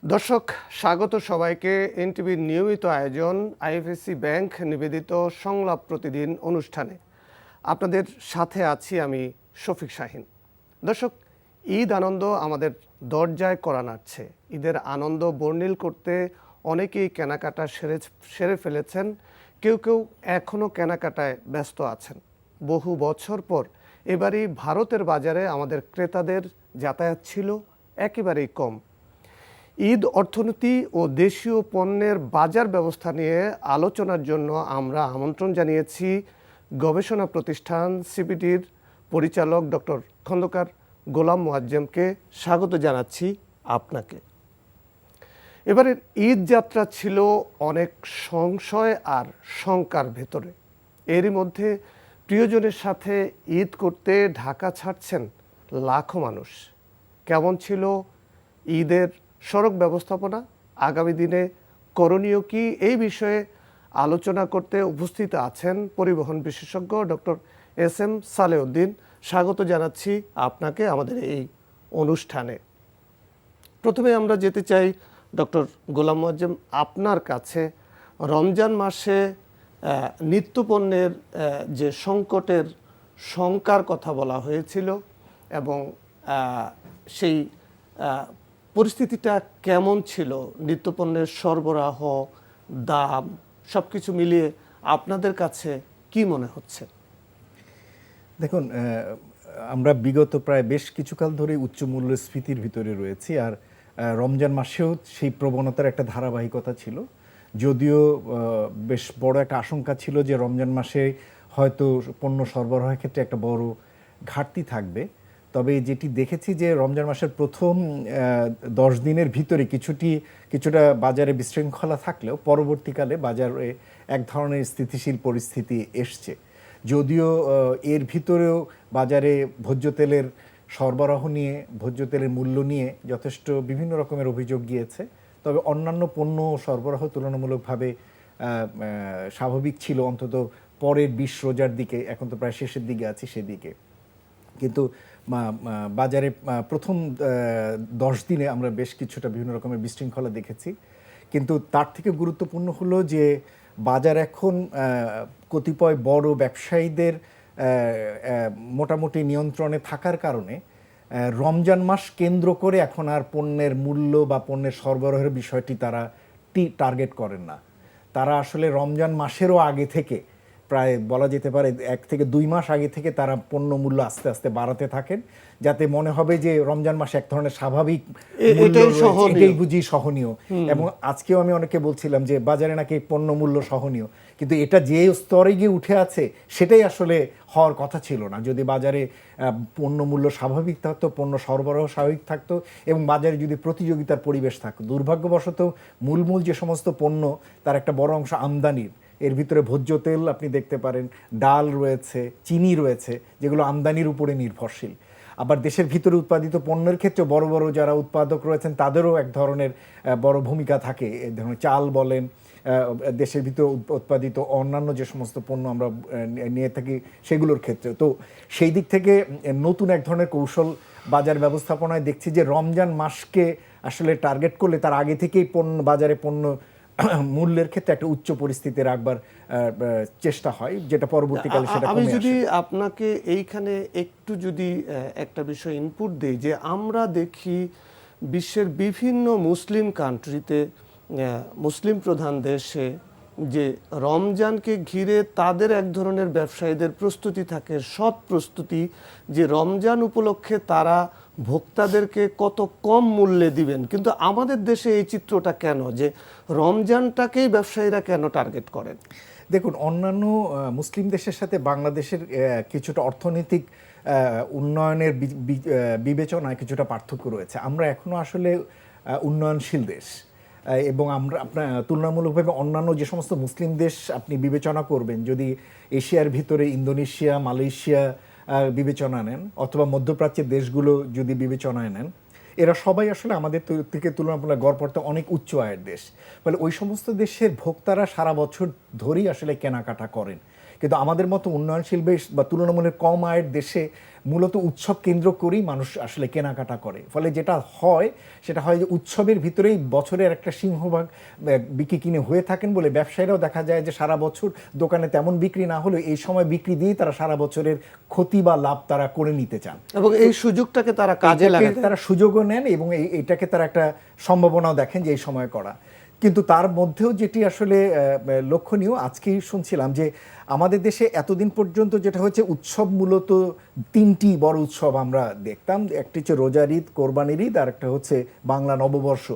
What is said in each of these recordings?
দর্শক, স্বাগত সবাইকে এনটিভির নিয়মিত আয়োজন আইএফএসসি ব্যাংক নিবেদিত সংলাপ প্রতিদিন অনুষ্ঠানে। আপনাদের সাথে আছি আমি শফিক শাহিন। দর্শক, ঈদ আনন্দ আমাদের দরজায় কড়া নাড়ছে। ঈদের আনন্দ বর্ণিল করতে অনেকেই কেনাকাটা সেরে ফেলেছেন, কেউ কেউ এখনও কেনাকাটায় ব্যস্ত আছেন। বহু বছর পর এবারই ভারতের বাজারে আমাদের ক্রেতাদের যাতায়াত ছিল একেবারেই কম। ঈদ অর্থনীতি ও দেশীয় পণ্যের বাজার ব্যবস্থা নিয়ে আলোচনার জন্য আমরা আমন্ত্রণ জানিয়েছি গবেষণা প্রতিষ্ঠান সিপিডির পরিচালক ডক্টর খন্দকার গোলাম মোয়াজ্জেমকে। স্বাগত জানাচ্ছি আপনাকে। এবারের ঈদ যাত্রা ছিল অনেক সংশয় আর শঙ্কার ভেতরে। এরই মধ্যে প্রিয়জনের সাথে ঈদ করতে ঢাকা ছাড়ছেন লাখো মানুষ। কেমন ছিল ঈদের সড়ক ব্যবস্থাপনা, আগামী দিনে করণীয় কি, এই বিষয়ে আলোচনা করতে উপস্থিত আছেন পরিবহন বিশেষজ্ঞ ডক্টর এস এম সালেউদ্দিন। স্বাগত জানাচ্ছি আপনাকে আমাদের এই অনুষ্ঠানে। প্রথমে আমরা যেতে চাই ডক্টর গোলাম মোয়াজ্জেম, আপনার কাছে। রমজান মাসে নিত্যপণ্যের যে সংকটের শঙ্কার কথা বলা হয়েছিল এবং সেই পরিস্থিতিটা কেমন ছিল, নিত্যপণ্যের সরবরাহ, দাম, সব কিছু মিলিয়ে আপনাদের কাছে কি মনে হচ্ছে? দেখুন, আমরা বিগত প্রায় বেশ কিছুকাল ধরে উচ্চ মূল্যস্ফীতির ভিতরে রয়েছি। আর রমজান মাসেও সেই প্রবণতার একটা ধারাবাহিকতা ছিল। যদিও বেশ বড় একটা আশঙ্কা ছিল যে রমজান মাসে হয়তো পণ্য সরবরাহের ক্ষেত্রে একটা বড় ঘাটতি থাকবে। তবে যেটি দেখেছি যে রমজান মাসের প্রথম 10 দিনের ভিতরে কিছুটা বাজারে বিশৃঙ্খলা থাকলেও পরবর্তীকালে বাজারে এক ধরনের স্থিতিশীল পরিস্থিতি এসছে। যদিও এর ভিতরেও বাজারে ভোজ্য তেলের সরবরাহ নিয়ে, ভোজ্য তেলের মূল্য নিয়ে যথেষ্ট বিভিন্ন রকমের অভিযোগ গিয়েছে। তবে অন্যান্য পণ্য সরবরাহ তুলনামূলকভাবে স্বাভাবিক ছিল, অন্তত পরের 20 রোজার দিকে। এখন তো প্রায় শেষের দিকে আছি সেদিকে। কিন্তু বাজারে প্রথম 10 দিনে আমরা বেশ কিছুটা বিভিন্ন রকমের বিশৃঙ্খলা দেখেছি। কিন্তু তার থেকে গুরুত্বপূর্ণ হলো যে বাজার এখন কতিপয় বড় ব্যবসায়ীদের মোটামুটি নিয়ন্ত্রণে থাকার কারণে রমজান মাস কেন্দ্র করে এখন আর পণ্যের মূল্য বা পণ্যের সরবরাহের বিষয়টি তারা টার্গেট করেন না। তারা আসলে রমজান মাসেরও আগে থেকে, প্রায় বলা যেতে পারে 1 থেকে 2 মাস আগে থেকে তারা পণ্য মূল্য আস্তে আস্তে বাড়াতে থাকেন, যাতে মনে হবে যে রমজান মাসে এক ধরনের স্বাভাবিক এটাই বুঝি সহনীয়। এবং আজকেও আমি অনেকে বলছিলাম যে বাজারে নাকি পণ্য মূল্য সহনীয়, কিন্তু এটা যে স্তরে গিয়ে উঠে আছে সেটাই আসলে হওয়ার কথা ছিল না। যদি বাজারে পণ্য মূল্য স্বাভাবিক থাকতো, পণ্য সরবরাহ স্বাভাবিক থাকতো এবং বাজারে যদি প্রতিযোগিতার পরিবেশ থাকতো। দুর্ভাগ্যবশত মূল যে সমস্ত পণ্য, তার একটা বড় অংশ আমদানির। এর ভিতরে ভোজ্য তেল আপনি দেখতে পারেন, ডাল রয়েছে, চিনি রয়েছে, যেগুলো আমদানির উপরে নির্ভরশীল। আবার দেশের ভিতরে উৎপাদিত পণ্যের ক্ষেত্রে বড় বড় যারা উৎপাদক রয়েছেন তাদেরও এক ধরনের বড় ভূমিকা থাকে। এই ধরনের চাল বলেন, দেশের ভিতরে উৎপাদিত অন্যান্য যে সমস্ত পণ্য আমরা নিয়ে থাকি সেগুলোর ক্ষেত্রে। তো সেই দিক থেকে নতুন এক ধরনের কৌশল বাজার ব্যবস্থাপনায় দেখছি যে রমজান মাসকে আসলে টার্গেট করলে তার আগে থেকেই বাজারে পণ্য মূল্যের ক্ষেত্রে একটা উচ্চ পরিস্থিতি রাখবার চেষ্টা হয়, যেটা পরবর্তীকালে সেটা কমে আসে। আমি যদি আপনাকে এইখানে একটু একটা বিষয় ইনপুট দিই, যে আমরা দেখি বিশ্বের বিভিন্ন মুসলিম কান্ট্রিতে, মুসলিম প্রধান দেশে, যে রমজানকে ঘিরে তাদের এক ধরনের ব্যবসায়ীদের প্রস্তুতি থাকে, সৎ প্রস্তুতি, যে রমজান উপলক্ষে তারা ভোক্তাদেরকে কত কম মূল্যে দিবেন। কিন্তু আমাদের দেশে এই চিত্রটা কেন, যে রমজানটাকেই ব্যবসায়ীরা কেন টার্গেট করেন? দেখুন, অন্যান্য মুসলিম দেশের সাথে বাংলাদেশের কিছুটা অর্থনৈতিক উন্নয়নের বিবেচনায় কিছুটা পার্থক্য রয়েছে। আমরা এখনও আসলে উন্নয়নশীল দেশ এবং আমরা তুলনামূলকভাবে অন্যান্য যে সমস্ত মুসলিম দেশ আপনি বিবেচনা করবেন, যদি এশিয়ার ভিতরে ইন্দোনেশিয়া, মালয়েশিয়া বিবেচনা নেন, অথবা মধ্যপ্রাচ্যের দেশগুলো যদি বিবেচনায় নেন, এরা সবাই আসলে আমাদের থেকে তুলনামূলক গড়পড়তে অনেক উচ্চ আয়ের দেশ। ফলে ওই সমস্ত দেশের ভোক্তারা সারা বছর ধরেই আসলে কেনাকাটা করেন। কিন্তু আমাদের মতো উন্নয়নশীল দেশ বা তুলনামূলক কম আয়ের দেশে মূলত উৎসব কেন্দ্র করেই মানুষ আসলে কেনাকাটা করে। ফলে যেটা হয় সেটা হয় যে উৎসবের ভিতরেই বছরের একটা সিংহভাগ বিক্রি কিনে হয়ে থাকেন বলে ব্যবসায়ীরাও দেখা যায় যে সারা বছর দোকানে তেমন বিক্রি না হলেও এই সময় বিক্রি দিয়েই তারা সারা বছরের ক্ষতি বা লাভ তারা করে নিতে চান এবং এই সুযোগটাকে তারা কাজে এটাকে লাগাতে তারা সুযোগও নেন এবং এটাকে তারা একটা সম্ভাবনাও দেখেন যে এই সময় করা। কিন্তু তার মধ্যেও যেটি আসলে লক্ষণীয়, আজকেই শুনছিলাম যে আমাদের দেশে এতদিন পর্যন্ত যেটা হচ্ছে উৎসব মূলত তিনটি বড় উৎসব আমরা দেখতাম, একটি হচ্ছে রোজার ঈদ, কোরবানির ঈদ, আর একটা হচ্ছে বাংলা নববর্ষ,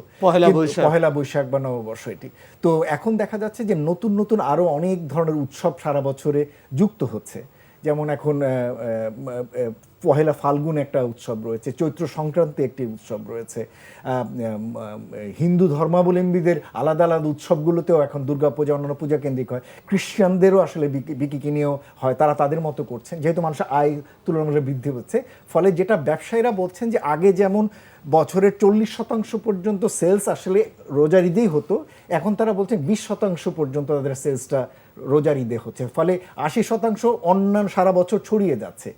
পহেলা বৈশাখ বা নববর্ষ। এটি তো এখন দেখা যাচ্ছে যে নতুন নতুন আরো অনেক ধরনের উৎসব সারা বছরে যুক্ত হচ্ছে। যেমন এখন পহেলা ফাল্গুন একটা উৎসব রয়েছে, চৈত্র সংক্রান্তি একটি উৎসব রয়েছে, হিন্দু ধর্মাবলম্বীদের আলাদা আলাদা উৎসবগুলোতেও এখন দুর্গাপূজা অন্যান্য পূজা কেন্দ্রিক হয়, খ্রিস্টানদেরও আসলে বিকি কিনেও হয়, তারা তাদের মতো করছেন যেহেতু মানুষের আয় তুলনামূলক বৃদ্ধি হচ্ছে। ফলে যেটা ব্যবসায়ীরা বলছেন যে আগে যেমন বছরের 40% পর্যন্ত সেলস আসলে রোজার ঈদেই হতো, এখন তারা বলছেন 20% পর্যন্ত তাদের সেলসটা রোজার ঈদে হচ্ছে, ফলে 80% অন্যান্য সারা বছর ছড়িয়ে যাচ্ছে।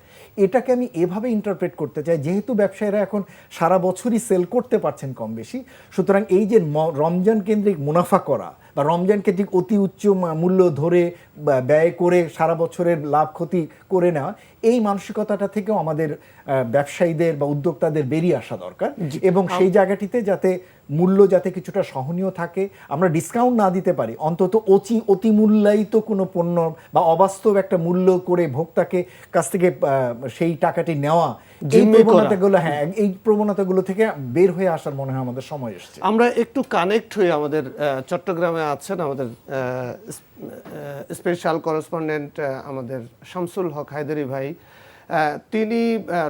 এটাকে আমি এভাবে ইন্টারপ্রেট করতে চাই, যেহেতু ব্যবসায়ীরা এখন সারা বছরই সেল করতে পারছেন কম বেশি, সুতরাং এই যে রমজান কেন্দ্রিক মুনাফা করা বা রমজান কেন্দ্রিক অতি উচ্চ মূল্য ধরে ব্যয় করে সারা বছরের লাভ ক্ষতি করে নেওয়া, এই মানসিকতাটা থেকেও আমাদের ব্যবসায়ীদের বা উদ্যোক্তাদের বেরিয়ে আসা দরকার এবং সেই জায়গাটিতে যাতে মূল্য যাতে কিছুটা সহনীয় থাকে, আমরা ডিসকাউন্ট না দিতে পারি, অন্তত অতি মূল্যায়িত কোনো পণ্য বা অবাস্তব একটা মূল্য করে ভোক্তাকে কাছ থেকে সেই টাকাটি নেওয়া, এই প্রবণতাগুলো, হ্যাঁ, এই প্রবণতাগুলো থেকে বের হয়ে আসার মনে হয় আমাদের সময় এসেছে। আমরা একটু কানেক্ট হয়ে আমাদের চট্টগ্রামে আছেন আমাদের স্পেশাল করেসপন্ডেন্ট আমাদের শামসুল হক হায়দারি ভাই, তিনি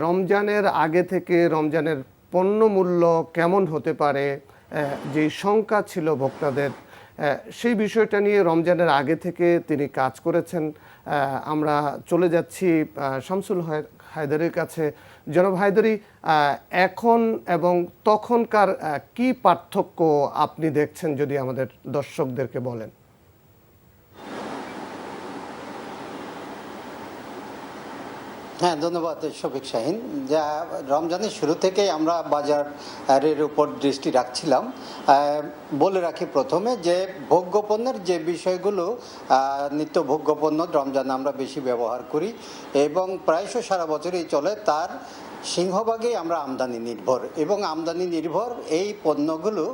রমজানের আগে থেকে রমজানের পণ্য মূল্য কেমন হতে পারে যে শঙ্কা ছিল ভোক্তাদের, সেই বিষয়টা নিয়ে রমজানের আগে থেকে তিনি কাজ করেছেন। আমরা চলে যাচ্ছি শামসুল হায়দারির কাছে। জনাব হায়দারি, এখন এবং তখনকার কি পার্থক্য আপনি দেখছেন যদি আমাদের দর্শকদেরকে বলেন? হ্যাঁ, ধন্যবাদ শফিক শাহিন। যা রমজানের শুরু থেকেই আমরা বাজারের উপর দৃষ্টি রাখছিলাম। বলে রাখি প্রথমে যে ভোগ্যপণ্যের যে বিষয়গুলো, নিত্য ভোগ্যপণ্য রমজানে আমরা বেশি ব্যবহার করি এবং প্রায়শই সারা বছরই চলে, তার সিংহভাগেই আমরা আমদানি নির্ভর এবং আমদানি নির্ভর এই পণ্যগুলো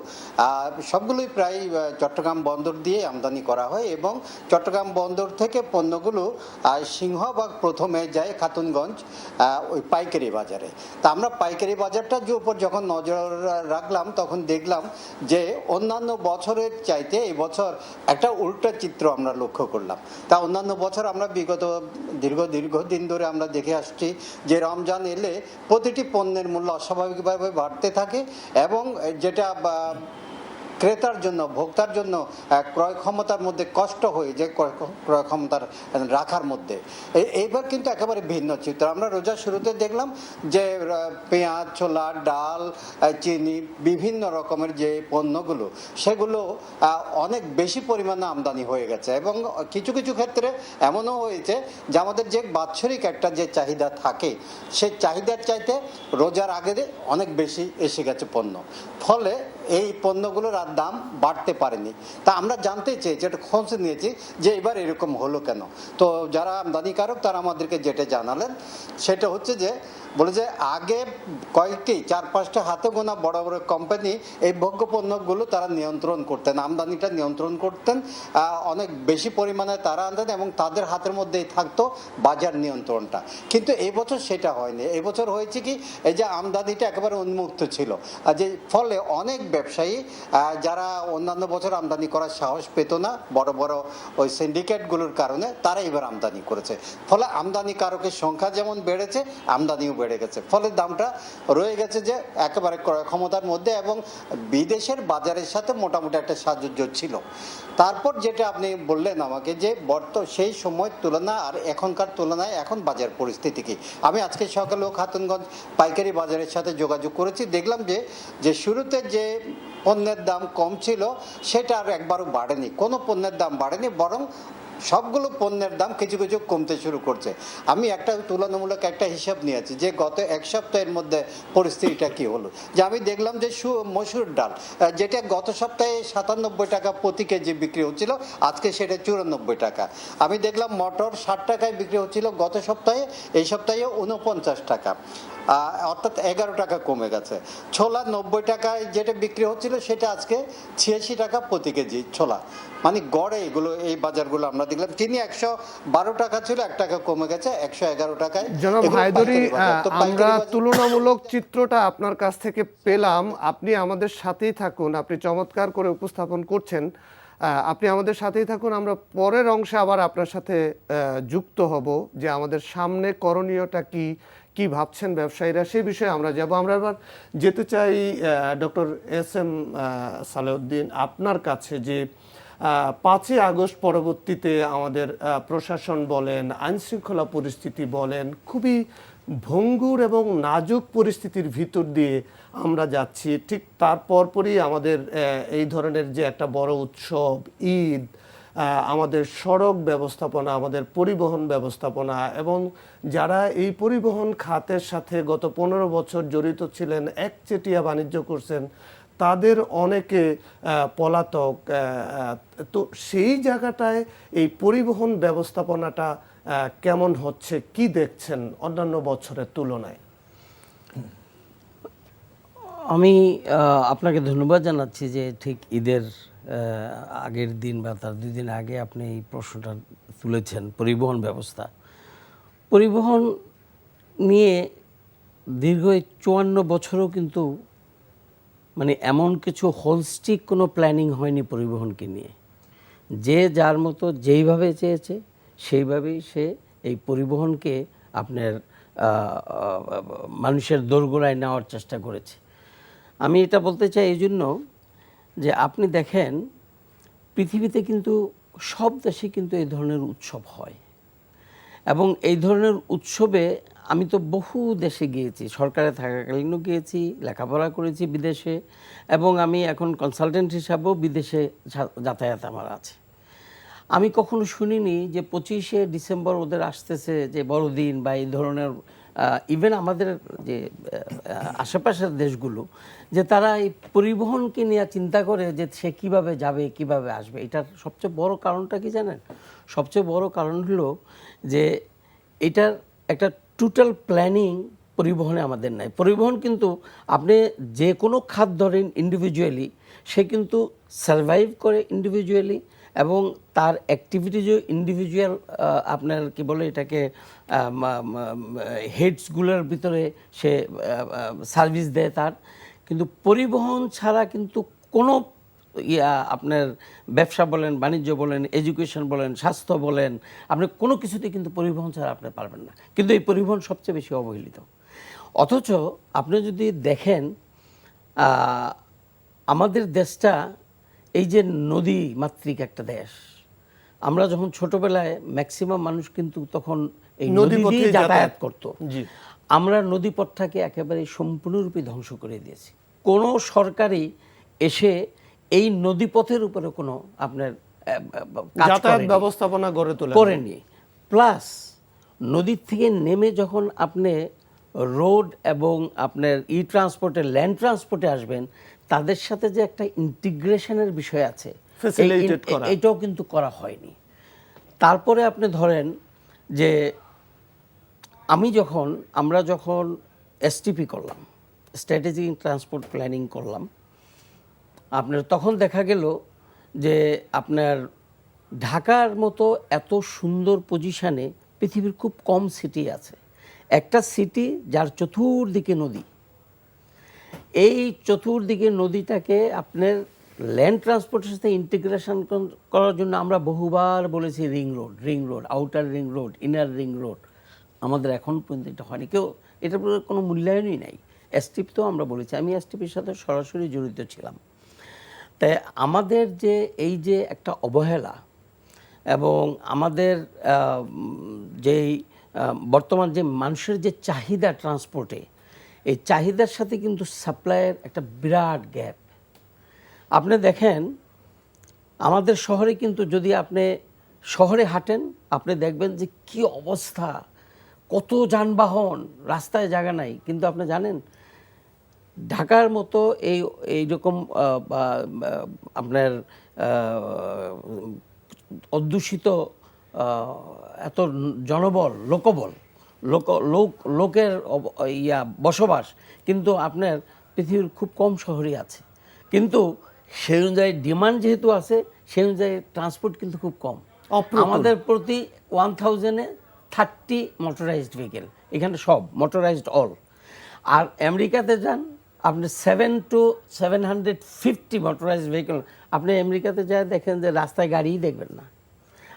সবগুলোই প্রায় চট্টগ্রাম বন্দর দিয়ে আমদানি করা হয় এবং চট্টগ্রাম বন্দর থেকে পণ্যগুলো সিংহভাগ প্রথমে যায় খাতুনগঞ্জ ওই পাইকারি বাজারে। তা আমরা পাইকারি বাজারটার উপর যখন নজর রাখলাম তখন দেখলাম যে অন্যান্য বছরের চাইতে এই বছর একটা উল্টা চিত্র আমরা লক্ষ্য করলাম। তা অন্যান্য বছর আমরা বিগত দীর্ঘদিন ধরে আমরা দেখে আসছি যে রমজান এলে প্রতিটি পণ্যের মূল্য অস্বাভাবিকভাবে বাড়তে থাকে এবং যেটা ক্রেতার জন্য, ভোক্তার জন্য ক্রয় ক্ষমতার মধ্যে কষ্ট হয়ে যে ক্রয় ক্ষমতার রাখার মধ্যে। এইবার কিন্তু একেবারে ভিন্ন চিত্র। আমরা রোজার শুরুতে দেখলাম যে পেঁয়াজ, ছোলা, ডাল, চিনি, বিভিন্ন রকমের যে পণ্যগুলো সেগুলো অনেক বেশি পরিমাণে আমদানি হয়ে গেছে এবং কিছু কিছু ক্ষেত্রে এমনও হয়েছে যে আমাদের যে বাৎসরিক একটা যে চাহিদা থাকে সেই চাহিদার চাইতে রোজার আগে অনেক বেশি এসে গেছে পণ্য, ফলে এই পণ্যগুলোর আর দাম বাড়তে পারেনি। তা আমরা জানতে চেয়েছি, এটা খোঁজ নিয়েছি যে এবার এরকম হলো কেন। তো যারা আমদানিকারক তারা আমাদেরকে যেটা জানালেন সেটা হচ্ছে যে বলে যে আগে কয়েকটি 4-5টা হাতে গোনা বড় বড় কোম্পানি এই ভোগ্যপণ্যগুলো তারা নিয়ন্ত্রণ করতেন, আমদানিটা নিয়ন্ত্রণ করতেন, অনেক বেশি পরিমাণে তারা আনতেন এবং তাদের হাতের মধ্যেই থাকতো বাজার নিয়ন্ত্রণটা। কিন্তু এই বছর সেটা হয়নি। এই বছর হয়েছে কি, এই যে আমদানিটা একেবারে উন্মুক্ত ছিল, যে ফলে অনেক ব্যবসায়ী যারা অন্যান্য বছর আমদানি করার সাহস পেত না বড় বড় ওই সিন্ডিকেটগুলোর কারণে, তারা এবার আমদানি করেছে। ফলে আমদানিকারকের সংখ্যা যেমন বেড়েছে, আমদানিও বেড়ে গেছে, ফলে দামটা রয়ে গেছে যে একেবারে ক্রয় ক্ষমতার মধ্যে এবং বিদেশের বাজারের সাথে মোটামুটি একটা সাযুজ্য ছিল। তারপর যেটা আপনি বললেন আমাকে যে সেই সময়ের তুলনা আর এখনকার তুলনায় এখন বাজার পরিস্থিতি কি, আমি আজকে সকালেও খাতুনগঞ্জ পাইকারি বাজারের সাথে যোগাযোগ করেছি, দেখলাম যে শুরুতে যে পণ্যের দাম কম ছিল সেটা আর একবারও বাড়েনি, কোনো পণ্যের দাম বাড়েনি, বরং সবগুলো পণ্যের দাম কিছু কিছু কমতে শুরু করছে। আমি একটা তুলনামূলক একটা হিসাব নিয়েছি যে গত এক সপ্তাহের মধ্যে পরিস্থিতিটা কি হলো। যে আমি দেখলাম যে মসুর ডাল যেটা গত সপ্তাহে 97 টাকা প্রতি কেজি বিক্রি হচ্ছিল, আজকে সেটা 94 টাকা। আমি দেখলাম মটর 60 টাকায় বিক্রি হচ্ছিল গত সপ্তাহে, এই সপ্তাহে 49 টাকা, অর্থাৎ 11 টাকা কমে গেছে। ছোলা 90 টাকায় যেটা বিক্রি হচ্ছিল সেটা আজকে 86 টাকা প্রতি কেজি ছোলা। মানে গড়ে এগুলো এই বাজারগুলো আমরা দেখলাম। চিনি 112 টাকা ছিল, 1 টাকা কমে গেছে 111 টাকায়। জনাব এগুলো হায়দরি, পাইকারি বাজার। তো পাইকারি আমরা বাজার- তুলনামূলক চিত্রটা আপনার কাছ থেকে পেলাম। আপনি আমাদের সাথেই থাকুন, আপনি চমৎকার করে উপস্থাপন করছেন। আপনি আমাদের সাথেই থাকুন, আমরা পরের অংশে আবার আপনার সাথে যুক্ত হব যে আমাদের সামনে করণীয়টা কি, কি ভাবছেন ব্যবসায়ীরা, সেই বিষয়ে আমরা যাব। আমরা এবার যেতে চাই ডক্টর এস এম সালেউদ্দিন আপনার কাছে, যে 5ই আগস্ট পরবর্তীতে আমাদের প্রশাসন বলেন, আইনশৃঙ্খলা পরিস্থিতি বলেন, খুবই ভঙ্গুর এবং নাজুক পরিস্থিতির ভিতর দিয়ে আমরা যাচ্ছি। ঠিক তার পরপরই আমাদের এই ধরনের যে একটা বড় উৎসব ঈদ, আমাদের সড়ক ব্যবস্থাপনা, আমাদের পরিবহন ব্যবস্থাপনা, এবং যারা এই পরিবহন খাতের সাথে গত 15 বছর জড়িত ছিলেন, একচেটিয়া বাণিজ্য করছেন, তাদের অনেকে পলাতক। তো সেই জায়গাটায় এই পরিবহন ব্যবস্থাপনাটা কেমন হচ্ছে, কি দেখছেন অন্যান্য বছরের তুলনায়? আমি আপনাকে ধন্যবাদ জানাচ্ছি যে ঠিক ঈদের আগের দিন বা তার 2 দিন আগে আপনি এই প্রশ্নটা তুলেছেন। পরিবহন ব্যবস্থা, পরিবহন নিয়ে দীর্ঘ 54 বছরও কিন্তু মানে এমন কিছু হোলস্টিক কোনো প্ল্যানিং হয়নি পরিবহনকে নিয়ে। যে যার মতো যেইভাবে চেয়েছে সেইভাবেই সে এই পরিবহনকে আপনার মানুষের দোরগোড়ায় নেওয়ার চেষ্টা করেছে। আমি এটা বলতে চাই এই জন্য যে আপনি দেখেন পৃথিবীতে কিন্তু সব দেশে কিন্তু এই ধরনের উৎসব হয়, এবং এই ধরনের উৎসবে আমি তো বহু দেশে গিয়েছি, সরকারে থাকাকালীনও গিয়েছি, লেখাপড়া করেছি বিদেশে, এবং আমি এখন কনসালটেন্ট হিসাবেও বিদেশে যাতায়াত আমার আছে। আমি কখনো শুনিনি যে 25শে ডিসেম্বর ওদের আসতেছে যে বড়দিন বা এই ধরনের, ইভেন আমাদের যে আশেপাশের দেশগুলো, যে তারা এই পরিবহনকে নিয়ে চিন্তা করে যে সে কিভাবে যাবে কিভাবে আসবে। এটার সবচেয়ে বড় কারণটা কি জানেন? সবচেয়ে বড় কারণ হলো যে এটার একটা টোটাল প্ল্যানিং পরিবহনে আমাদের নাই। পরিবহন কিন্তু আপনি যে কোনো খাত ধরেন ইন্ডিভিজুয়ালি, সে কিন্তু সারভাইভ করে ইন্ডিভিজুয়ালি, এবং তার অ্যাক্টিভিটিজও ইন্ডিভিজুয়াল, আপনার কি বলে এটাকে, হেডসগুলোর ভিতরে সে সার্ভিস দেয় তার। কিন্তু পরিবহন ছাড়া কিন্তু কোনো আপনার ব্যবসা বলেন, বাণিজ্য বলেন, এডুকেশন বলেন, স্বাস্থ্য বলেন, আপনি কোনো কিছুতে কিন্তু পরিবহন ছাড়া আপনি পারবেন না। কিন্তু এই পরিবহন সবচেয়ে বেশি অবহেলিত। অথচ আপনি যদি দেখেন আমাদের দেশটা এই যে নদী মাতৃক একটা দেশ, আমরা যখন ছোটবেলায় ম্যাক্সিমাম মানুষ কিন্তু তখন এই নদী দিয়ে যাতায়াত করতো। আমরা নদীপথটাকে একেবারে সম্পূর্ণরূপে ধ্বংস করে দিয়েছি। কোনো সরকারই এসে এই নদীপথের উপরে কোনো আপনার যাতায়াত ব্যবস্থাপনা গড়ে তোলে করেনি। প্লাস নদীর থেকে নেমে যখন আপনি রোড এবং আপনার ট্রান্সপোর্টে, ল্যান্ড ট্রান্সপোর্টে আসবেন, তাদের সাথে যে একটা ইন্টিগ্রেশনের বিষয় আছে, এটাও কিন্তু করা হয়নি। তারপরে আপনি ধরেন যে আমরা যখন এসটিপি করলাম, স্ট্র্যাটেজিক ট্রান্সপোর্ট প্ল্যানিং করলাম, আপনার তখন দেখা গেল যে আপনার ঢাকার মতো এত সুন্দর পজিশানে পৃথিবীর খুব কম সিটি আছে। একটা সিটি যার চতুর্দিকে নদী, এই চতুর্দিকে নদীটাকে আপনার ল্যান্ড ট্রান্সপোর্টের সাথে ইন্টিগ্রেশন করার জন্য আমরা বহুবার বলেছি ring road, outer ring road, inner ring road. আমাদের এখন পর্যন্ত এটা হয়নি, কেউ এটার উপরে কোনো মূল্যায়নই নাই। এসটিপি তো আমরা বলেছি, আমি এসটিপির সাথে সরাসরি জড়িত ছিলাম। তাই আমাদের যে এই যে একটা অবহেলা, এবং আমাদের যেই বর্তমান যে মানুষের যে চাহিদা ট্রান্সপোর্টে, এই চাহিদার সাথে কিন্তু সাপ্লাইয়ের একটা বিরাট গ্যাপ। আপনি দেখেন আমাদের শহরে কিন্তু যদি আপনি শহরে হাঁটেন, আপনি দেখবেন যে কি অবস্থা, কত যানবাহন, রাস্তায় জায়গা নাই। কিন্তু আপনি জানেন ঢাকার মতো এইরকম আপনার অধ্যুষিত এত জনবল, লোকের বসবাস কিন্তু আপনার পৃথিবীর খুব কম শহরই আছে। কিন্তু সেই অনুযায়ী ডিমান্ড যেহেতু আছে, সেই অনুযায়ী ট্রান্সপোর্ট কিন্তু খুব কম। আমাদের প্রতি 1000-এ 30 মোটরাইজড ভেহিকেল, এখানে সব মোটরাইজড অল। আর আমেরিকাতে যান আপনি 700 to 750 মোটরাইজড ভেহিকেল, আপনি আমেরিকাতে যায় দেখেন যে রাস্তায় গাড়িই দেখবেন না।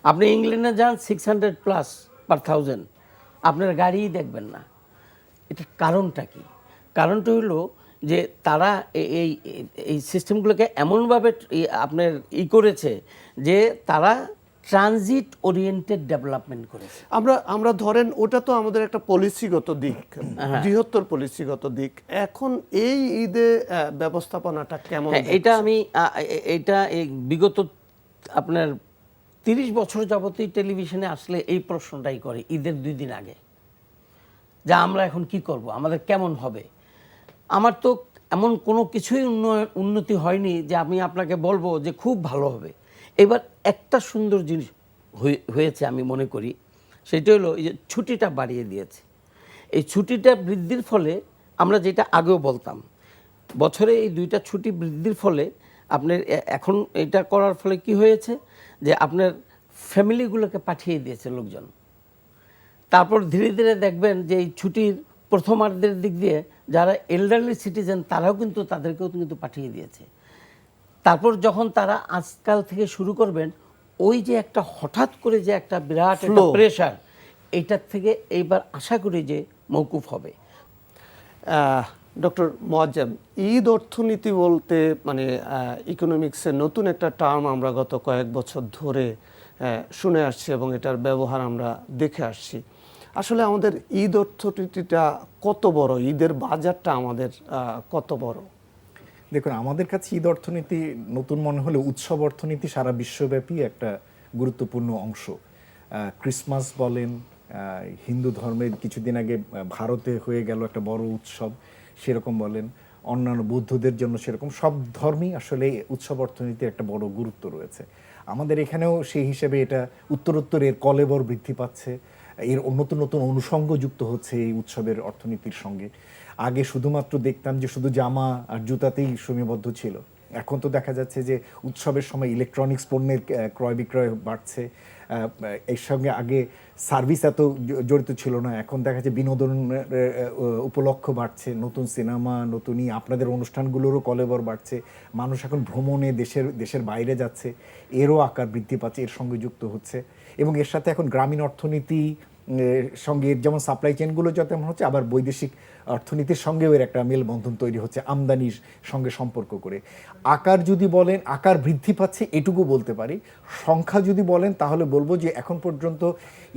আপনি ইংল্যান্ডে যান 600+ per 1000, আপনার গাড়িই দেখবেন না। এটার কারণটা কি? কারণটা হলো যে তারা এই এই সিস্টেমগুলোকে এমনভাবে আপনার করেছে যে তারা ট্রানজিট ওরিয়েন্টেড ডেভেলপমেন্ট করেছে। আমরা ধরেন ওটা তো আমাদের একটা পলিসিগত দিক, বৃহত্তর পলিসিগত দিক। এখন এই ঈদে ব্যবস্থাপনাটা কেমন? এটা আমি এটা এই বিগত আপনার 30 বছর যাবতই টেলিভিশনে আসলে এই প্রশ্নটাই করে ঈদের 2 দিন আগে, যা আমরা এখন কি করব, আমাদের কেমন হবে। আমার তো এমন কোনো কিছুই উন্নতি হয়নি যে আমি আপনাকে বলবো যে খুব ভালো হবে। এবার একটা সুন্দর জিনিস হয়েছে আমি মনে করি, সেটা হলো এই যে ছুটিটা বাড়িয়ে দিয়েছে। এই ছুটিটা বৃদ্ধির ফলে আমরা যেটা আগেও বলতাম, বছরে এই 2টা ছুটি বৃদ্ধির ফলে আপনার এখন এটা করার ফলে কি হয়েছে যে আপনার ফ্যামিলিগুলোকে পাঠিয়ে দিয়েছে লোকজন। তারপর ধীরে ধীরে দেখবেন যে এই ছুটির প্রথমার্ধের দিক দিয়ে যারা এল্ডারলি সিটিজেন তারাও কিন্তু তাদেরকেও কিন্তু পাঠিয়ে দিয়েছে। তারপর যখন তারা আজকাল থেকে শুরু করবেন, ওই যে একটা হঠাৎ করে যে একটা বিরাট একটা প্রেশার, এইটার থেকে এইবার আশা করি যে মওকুফ হবে। ডক্টর মোয়াজ্জেম, ঈদ অর্থনীতি বলতে মানে ইকোনমিক্সের নতুন একটা টার্ম আমরা গত কয়েক বছর ধরে শুনে আসছি এবং এটার ব্যবহার আমরা দেখে আসছি। আসলে আমাদের ঈদ অর্থনীতিটা কত বড়, ঈদের বাজারটা আমাদের কত বড়? দেখুন, আমাদের কাছে ঈদ অর্থনীতি নতুন মনে হলে উৎসব অর্থনীতি সারা বিশ্বব্যাপী একটা গুরুত্বপূর্ণ অংশ। ক্রিসমাস বলেন, হিন্দু ধর্মের কিছুদিন আগে ভারতে হয়ে গেল একটা বড় উৎসব, সেরকম বলেন, অন্যান্য বৌদ্ধদের জন্য সেরকম, সব ধর্মেই আসলে উৎসব অর্থনীতির একটা বড় গুরুত্ব রয়েছে। আমাদের এখানেও সেই হিসেবে এটা উত্তরোত্তর এর কলেবর বৃদ্ধি পাচ্ছে, এর নতুন নতুন অনুষঙ্গ যুক্ত হচ্ছে এই উৎসবের অর্থনীতির সঙ্গে। আগে শুধুমাত্র দেখতাম যে শুধু জামা আর জুতাতেই সীমাবদ্ধ ছিল, এখন তো দেখা যাচ্ছে যে উৎসবের সময় ইলেকট্রনিক্স পণ্যের ক্রয় বিক্রয় বাড়ছে। এর সঙ্গে আগে সার্ভিস এত জড়িত ছিল না, এখন দেখা যাচ্ছে বিনোদনের উপলক্ষ বাড়ছে, নতুন সিনেমা, নতুনই আপনাদের অনুষ্ঠানগুলোরও কলেবর বাড়ছে, মানুষ এখন ভ্রমণে দেশের বাইরে যাচ্ছে, এরও আকার বৃদ্ধি পাচ্ছে, এর সঙ্গে যুক্ত হচ্ছে। এবং এর সাথে এখন গ্রামীণ অর্থনীতি সঙ্গে যেমন সাপ্লাই চেনগুলো যেমন হচ্ছে, আবার বৈদেশিক অর্থনীতির সঙ্গেও এর একটা মেলবন্ধন তৈরি হচ্ছে আমদানির সঙ্গে সম্পর্ক করে। আকার যদি বলেন আকার বৃদ্ধি পাচ্ছে এটুকু বলতে পারি। সংখ্যা যদি বলেন তাহলে বলবো যে এখন পর্যন্ত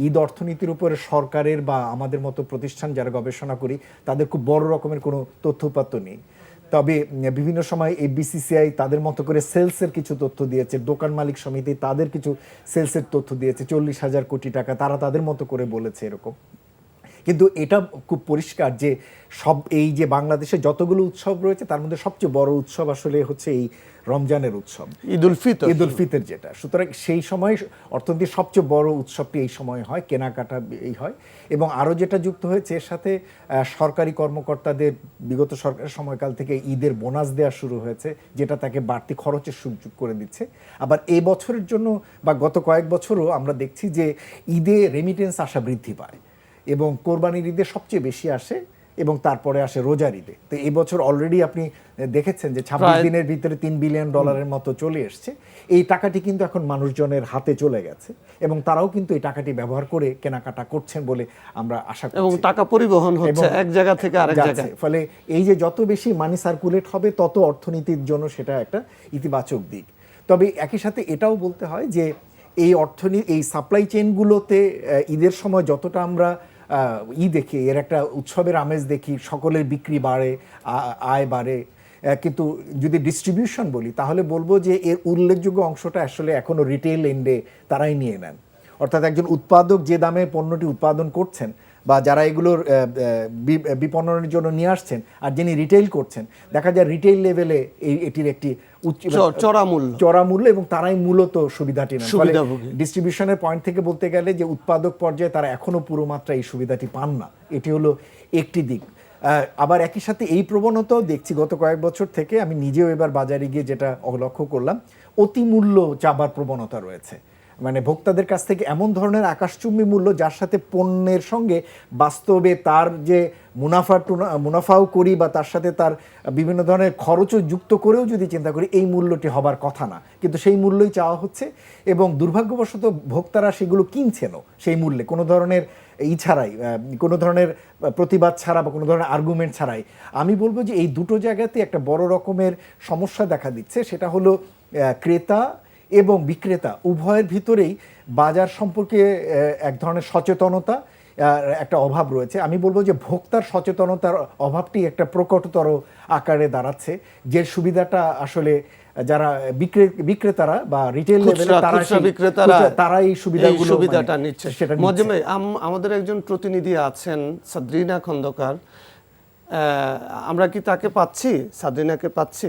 ঈদ অর্থনীতির উপরে সরকারের বা আমাদের মতো প্রতিষ্ঠান যারা গবেষণা করি তাদের খুব বড় রকমের কোনো তথ্যপাত্র নেই। তবে বিভিন্ন সময় এই বিসিসিআই তাদের মতো করে সেলসের কিছু তথ্য দিয়েছে, দোকান মালিক সমিতি তাদের কিছু সেলসের তথ্য দিয়েছে, 40,000 কোটি টাকা তারা তাদের মতো করে বলেছে এরকম। কিন্তু এটা খুব পরিষ্কার যে সব এই যে বাংলাদেশে যতগুলো উৎসব রয়েছে তার মধ্যে সবচেয়ে বড় উৎসব আসলে হচ্ছে এই রমজানের উৎসব, ঈদুল ফিতর যেটা। সুতরাং সেই সময় অর্থনীতির সবচেয়ে বড় উৎসবটি এই সময় হয়, কেনাকাটা এই হয়। এবং আরও যেটা যুক্ত হয়েছে এর সাথে সরকারি কর্মকর্তাদের বিগত সরকারের সময়কাল থেকে ঈদের বোনাস দেওয়া শুরু হয়েছে, যেটা তাকে বাড়তি খরচের সুযোগ করে দিচ্ছে। আবার এই বছরের জন্য বা গত কয়েক বছরও আমরা দেখছি যে ঈদে রেমিটেন্স আসা বৃদ্ধি পায় এবং কোরবানির ঈদে সবচেয়ে বেশি আসে এবং তারপরে আসে রোজার ঈদে। তো এই বছর অলরেডি আপনি দেখেছেন যে 26 দিনের ভিতরে $3 বিলিয়ন মতো চলে এসছে। এই টাকাটি কিন্তু এখন মানুষজনের হাতে চলে গেছে এবং তারাও কিন্তু এই টাকাটি ব্যবহার করে কেনাকাটা করছেন বলে আমরা আশা করছি। এবং টাকা পরিবহন হচ্ছে এক জায়গা থেকে আরেক জায়গায়। ফলে এই যে যত বেশি মানি সার্কুলেট হবে তত অর্থনীতির জন্য সেটা একটা ইতিবাচক দিক। তবে একই সাথে এটাও বলতে হয় যে এই এই সাপ্লাই চেইনগুলোতে ঈদের সময় যতটা আমরা দেখি, এর একটা উৎসবের আমেজ দেখি, সকলের বিক্রি বাড়ে, আয় বাড়ে, কিন্তু যদি ডিস্ট্রিবিউশন বলি তাহলে বলবো যে এর উল্লেখযোগ্য অংশটা আসলে এখনো রিটেল এন্ডে তারাই নিয়ে নেন। অর্থাৎ একজন উৎপাদক যে দামে পণ্যটি উৎপাদন করছেন বা যারা এগুলোর বিপণনের জন্য নিয়ে আসছেন আর যিনি রিটেল করছেন, দেখা যায় রিটেল লেভেলে এটির একটি চড়া মূল্য এবং তারাই মূলত সুবিধাটি নেন। ডিস্ট্রিবিউশনের পয়েন্ট থেকে বলতে গেলে যে উৎপাদক পর্যায়ে তারা এখনো পুরো মাত্রা এই সুবিধাটি পান না, এটি হলো একটি দিক। আবার একই সাথে এই প্রবণতাও দেখছি গত কয়েক বছর থেকে, আমি নিজেও এবার বাজারে গিয়ে যেটা লক্ষ্য করলাম, অতিমূল্য চাবার প্রবণতা রয়েছে। মানে ভোক্তাদের কাছ থেকে এমন ধরনের আকাশচুম্বী মূল্য যার সাথে পণ্যের সঙ্গে বাস্তবে তার যে মুনাফাও করি বা তার সাথে তার বিভিন্ন ধরনের খরচও যুক্ত করেও যদি চিন্তা করি এই মূল্যটি হবার কথা না, কিন্তু সেই মূল্যই চাওয়া হচ্ছে এবং দুর্ভাগ্যবশত ভোক্তারা সেগুলো কিনছেনও সেই মূল্যে, কোনো ধরনের ছাড়াই, কোনো ধরনের প্রতিবাদ ছাড়া বা কোনো ধরনের আর্গুমেন্ট ছাড়াই। আমি বলবো যে এই দুটো জায়গাতে একটা বড় রকমের সমস্যা দেখা দিচ্ছে, সেটা হলো ক্রেতা এবং বিক্রেতা উভয়ের ভিতরেই বাজার সম্পর্কে এক ধরনের সচেতনতা একটা অভাব রয়েছে। আমি বলবো যে ভোক্তার সচেতনতার অভাবটি একটা প্রকটতর আকারে দাঁড়াচ্ছে, যে সুবিধাটা আসলে যারা বিক্রেতারা বা রিটেল লেভেলে তারা এই সুবিধাটা নিচ্ছে। আমাদের একজন প্রতিনিধি আছেন সাদরিনা খন্দকার, আমরা কি তাকে পাচ্ছি? সাদরিনাকে পাচ্ছি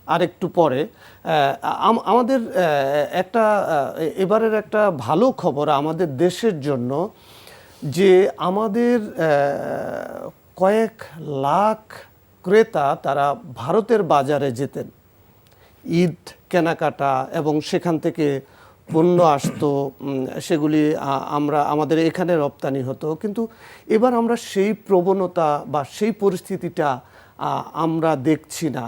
আরেকটু পরে। আমাদের এবারের একটা ভালো খবর আমাদের দেশের জন্য, যে আমাদের কয়েক লাখ ক্রেতা তারা ভারতের বাজারে যেতেন ঈদ কেনাকাটা এবং সেখান থেকে পণ্য আসতো, সেগুলি আমাদের এখানে রপ্তানি হতো। কিন্তু এবার আমরা সেই প্রবণতা বা সেই পরিস্থিতিটা আমরা দেখছি না।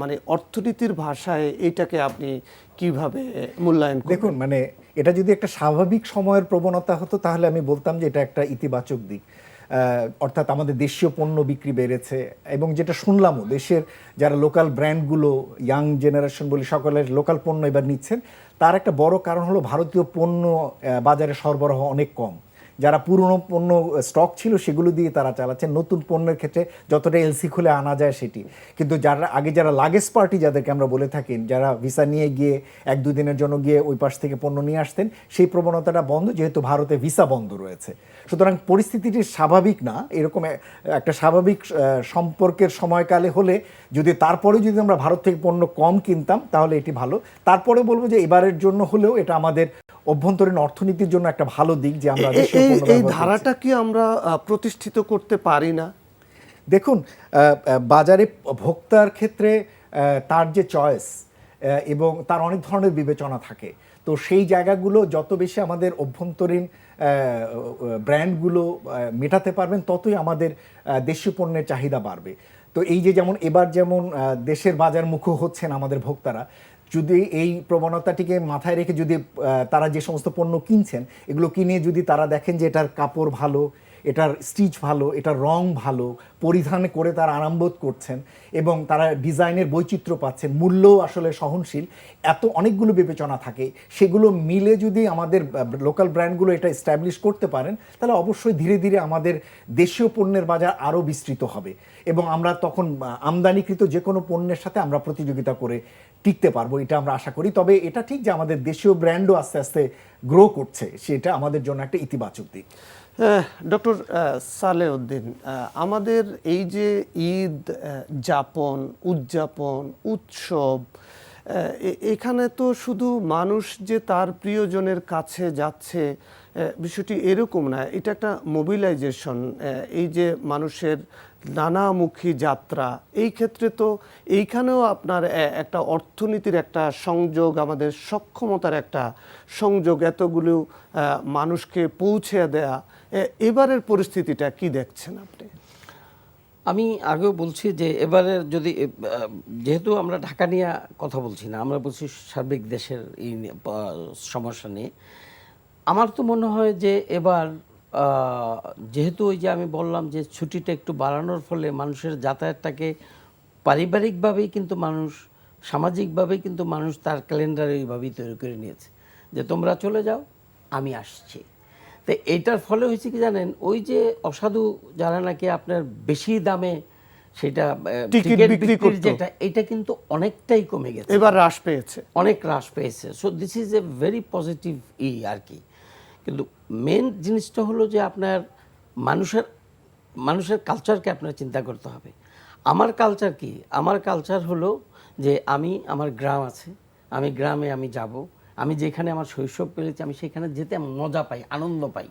মানে অর্থনীতির ভাষায় এইটাকে আপনি কিভাবে মূল্যায়ন করেন? দেখুন, মানে এটা যদি একটা স্বাভাবিক সময়ের প্রবণতা হতো তাহলে আমি বলতাম যে এটা একটা ইতিবাচক দিক। অর্থাৎ আমাদের দেশীয় পণ্য বিক্রি বেড়েছে এবং যেটা শুনলামও, দেশের যারা লোকাল ব্র্যান্ডগুলো, ইয়াং জেনারেশন বলি, সকলের লোকাল পণ্য এবার নিচ্ছেন। তার একটা বড় কারণ হলো ভারতীয় পণ্য বাজারে সরবরাহ অনেক কম। যারা পুরনো পণ্য স্টক ছিল সেগুলো দিয়ে তারা চালাচ্ছেন, নতুন পণ্যের ক্ষেত্রে যতটা এলসি খুলে আনা যায় সেটি। কিন্তু যারা লাগেজ পার্টি যাদেরকে আমরা বলে থাকি, যারা ভিসা নিয়ে গিয়ে 1-2 দিনের জন্য গিয়ে ওই পাশ থেকে পণ্য নিয়ে আসতেন, সেই প্রবণতাটা বন্ধ, যেহেতু ভারতে ভিসা বন্ধ রয়েছে। সুতরাং পরিস্থিতিটি স্বাভাবিক না। এরকম একটা স্বাভাবিক সম্পর্কের সময়কালে হলে তারপরে যদি আমরা ভারত থেকে পণ্য কম কিনতাম তাহলে এটি ভালো। তারপরে বলবো যে এবারের জন্য হলেও এটা আমাদের অভ্যন্তরীণ অর্থনীতির জন্য একটা ভালো দিক যে আমরা এই ধারাটা কি আমরা প্রতিষ্ঠিত করতে পারি না? দেখুন, বাজারে ভোক্তার ক্ষেত্রে তার যে চয়েস এবং তার অনেক ধরনের বিবেচনা থাকে, তো সেই জায়গাগুলো যত বেশি আমাদের অভ্যন্তরীণ ব্র্যান্ডগুলো মেটাতে পারবেন ততই আমাদের দেশীয় পণ্যের চাহিদা বাড়বে। তো এই যে এবার যেমন দেশের বাজার মুখ হচ্ছেন আমাদের ভোক্তারা, যদি এই প্রবণতাটিকে মাথায় রেখে যদি তারা যে সমস্ত পণ্য কিনছেন এগুলো কিনে যদি তারা দেখেন যে এটার কাপড় ভালো, এটার স্টিচ ভালো, এটার রং ভালো, পরিধান করে তারা আরামবোধ করছেন এবং তারা ডিজাইনের বৈচিত্র্য পাচ্ছেন, মূল্যও আসলে সহনশীল, এত অনেকগুলো বিবেচনা থাকে, সেগুলো মিলে যদি আমাদের লোকাল ব্র্যান্ডগুলো এটা এস্টাবলিশ করতে পারেন তাহলে অবশ্যই ধীরে ধীরে আমাদের দেশীয় পণ্যের বাজার আরও বিস্তৃত হবে এবং আমরা তখন আমদানিকৃত যে কোনো পণ্যের সাথে আমরা প্রতিযোগিতা করে টিকতে পারবো, এটা আমরা আশা করি। তবে এটা ঠিক যে আমাদের দেশীয় ব্র্যান্ডও আস্তে আস্তে গ্রো করছে, সেটা আমাদের জন্য একটা ইতিবাচক দিক। ডক্টর সালেউদ্দিন, আমাদের এই যে ঈদ উদযাপন উৎসব, এখানে তো শুধু মানুষ যে তার প্রিয়জনের কাছে যাচ্ছে বিষয়টি এরকম না, এটা একটা মোবিলাইজেশন। এই যে মানুষের নানামুখী যাত্রা, এই ক্ষেত্রে তো এইখানেও আপনার একটা অর্থনীতির একটা সংযোগ, আমাদের সক্ষমতার একটা সংযোগ, এতগুলো মানুষকে পৌঁছে দেয়া। এবারের পরিস্থিতিটা কি দেখছেন আপনি? আমি আগেও বলছি যে এবারে যেহেতু আমরা ঢাকা নিয়ে কথা বলছি না, আমরা বলছি সার্বিক দেশের এই সমস্যা নিয়ে, আমার তো মনে হয় যে এবার যেহেতু ওই যে আমি বললাম যে ছুটিটা একটু বাড়ানোর ফলে মানুষের যাতায়াতটাকে পারিবারিকভাবেই কিন্তু মানুষ, সামাজিকভাবেই কিন্তু মানুষ তার ক্যালেন্ডারে ওইভাবেই তৈরি করে নিয়েছে যে তোমরা চলে যাও, আমি আসছি। তো এইটার ফলে হয়েছে কি জানেন, ওই যে অসাধু যারা নাকি আপনার বেশি দামে সেটা টিকিট টিকিট বিক্রি বিক্রির করতো। যেটা, এটা কিন্তু অনেকটাই কমে গেছে, এবার হ্রাস পেয়েছে। অনেক হ্রাস পেয়েছে। So this is a very positive আর কি। কিন্তু মেন জিনিসটা হলো যে আপনার মানুষের মানুষের কালচারকে আপনার চিন্তা করতে হবে। আমার কালচার কি? আমার কালচার হলো যে আমার গ্রাম আছে, আমি গ্রামে আমি যাব, আমি যেখানে আমার শৈশব পেরেছি আমি সেখানে যেতে মজা পাই, আনন্দ পাই।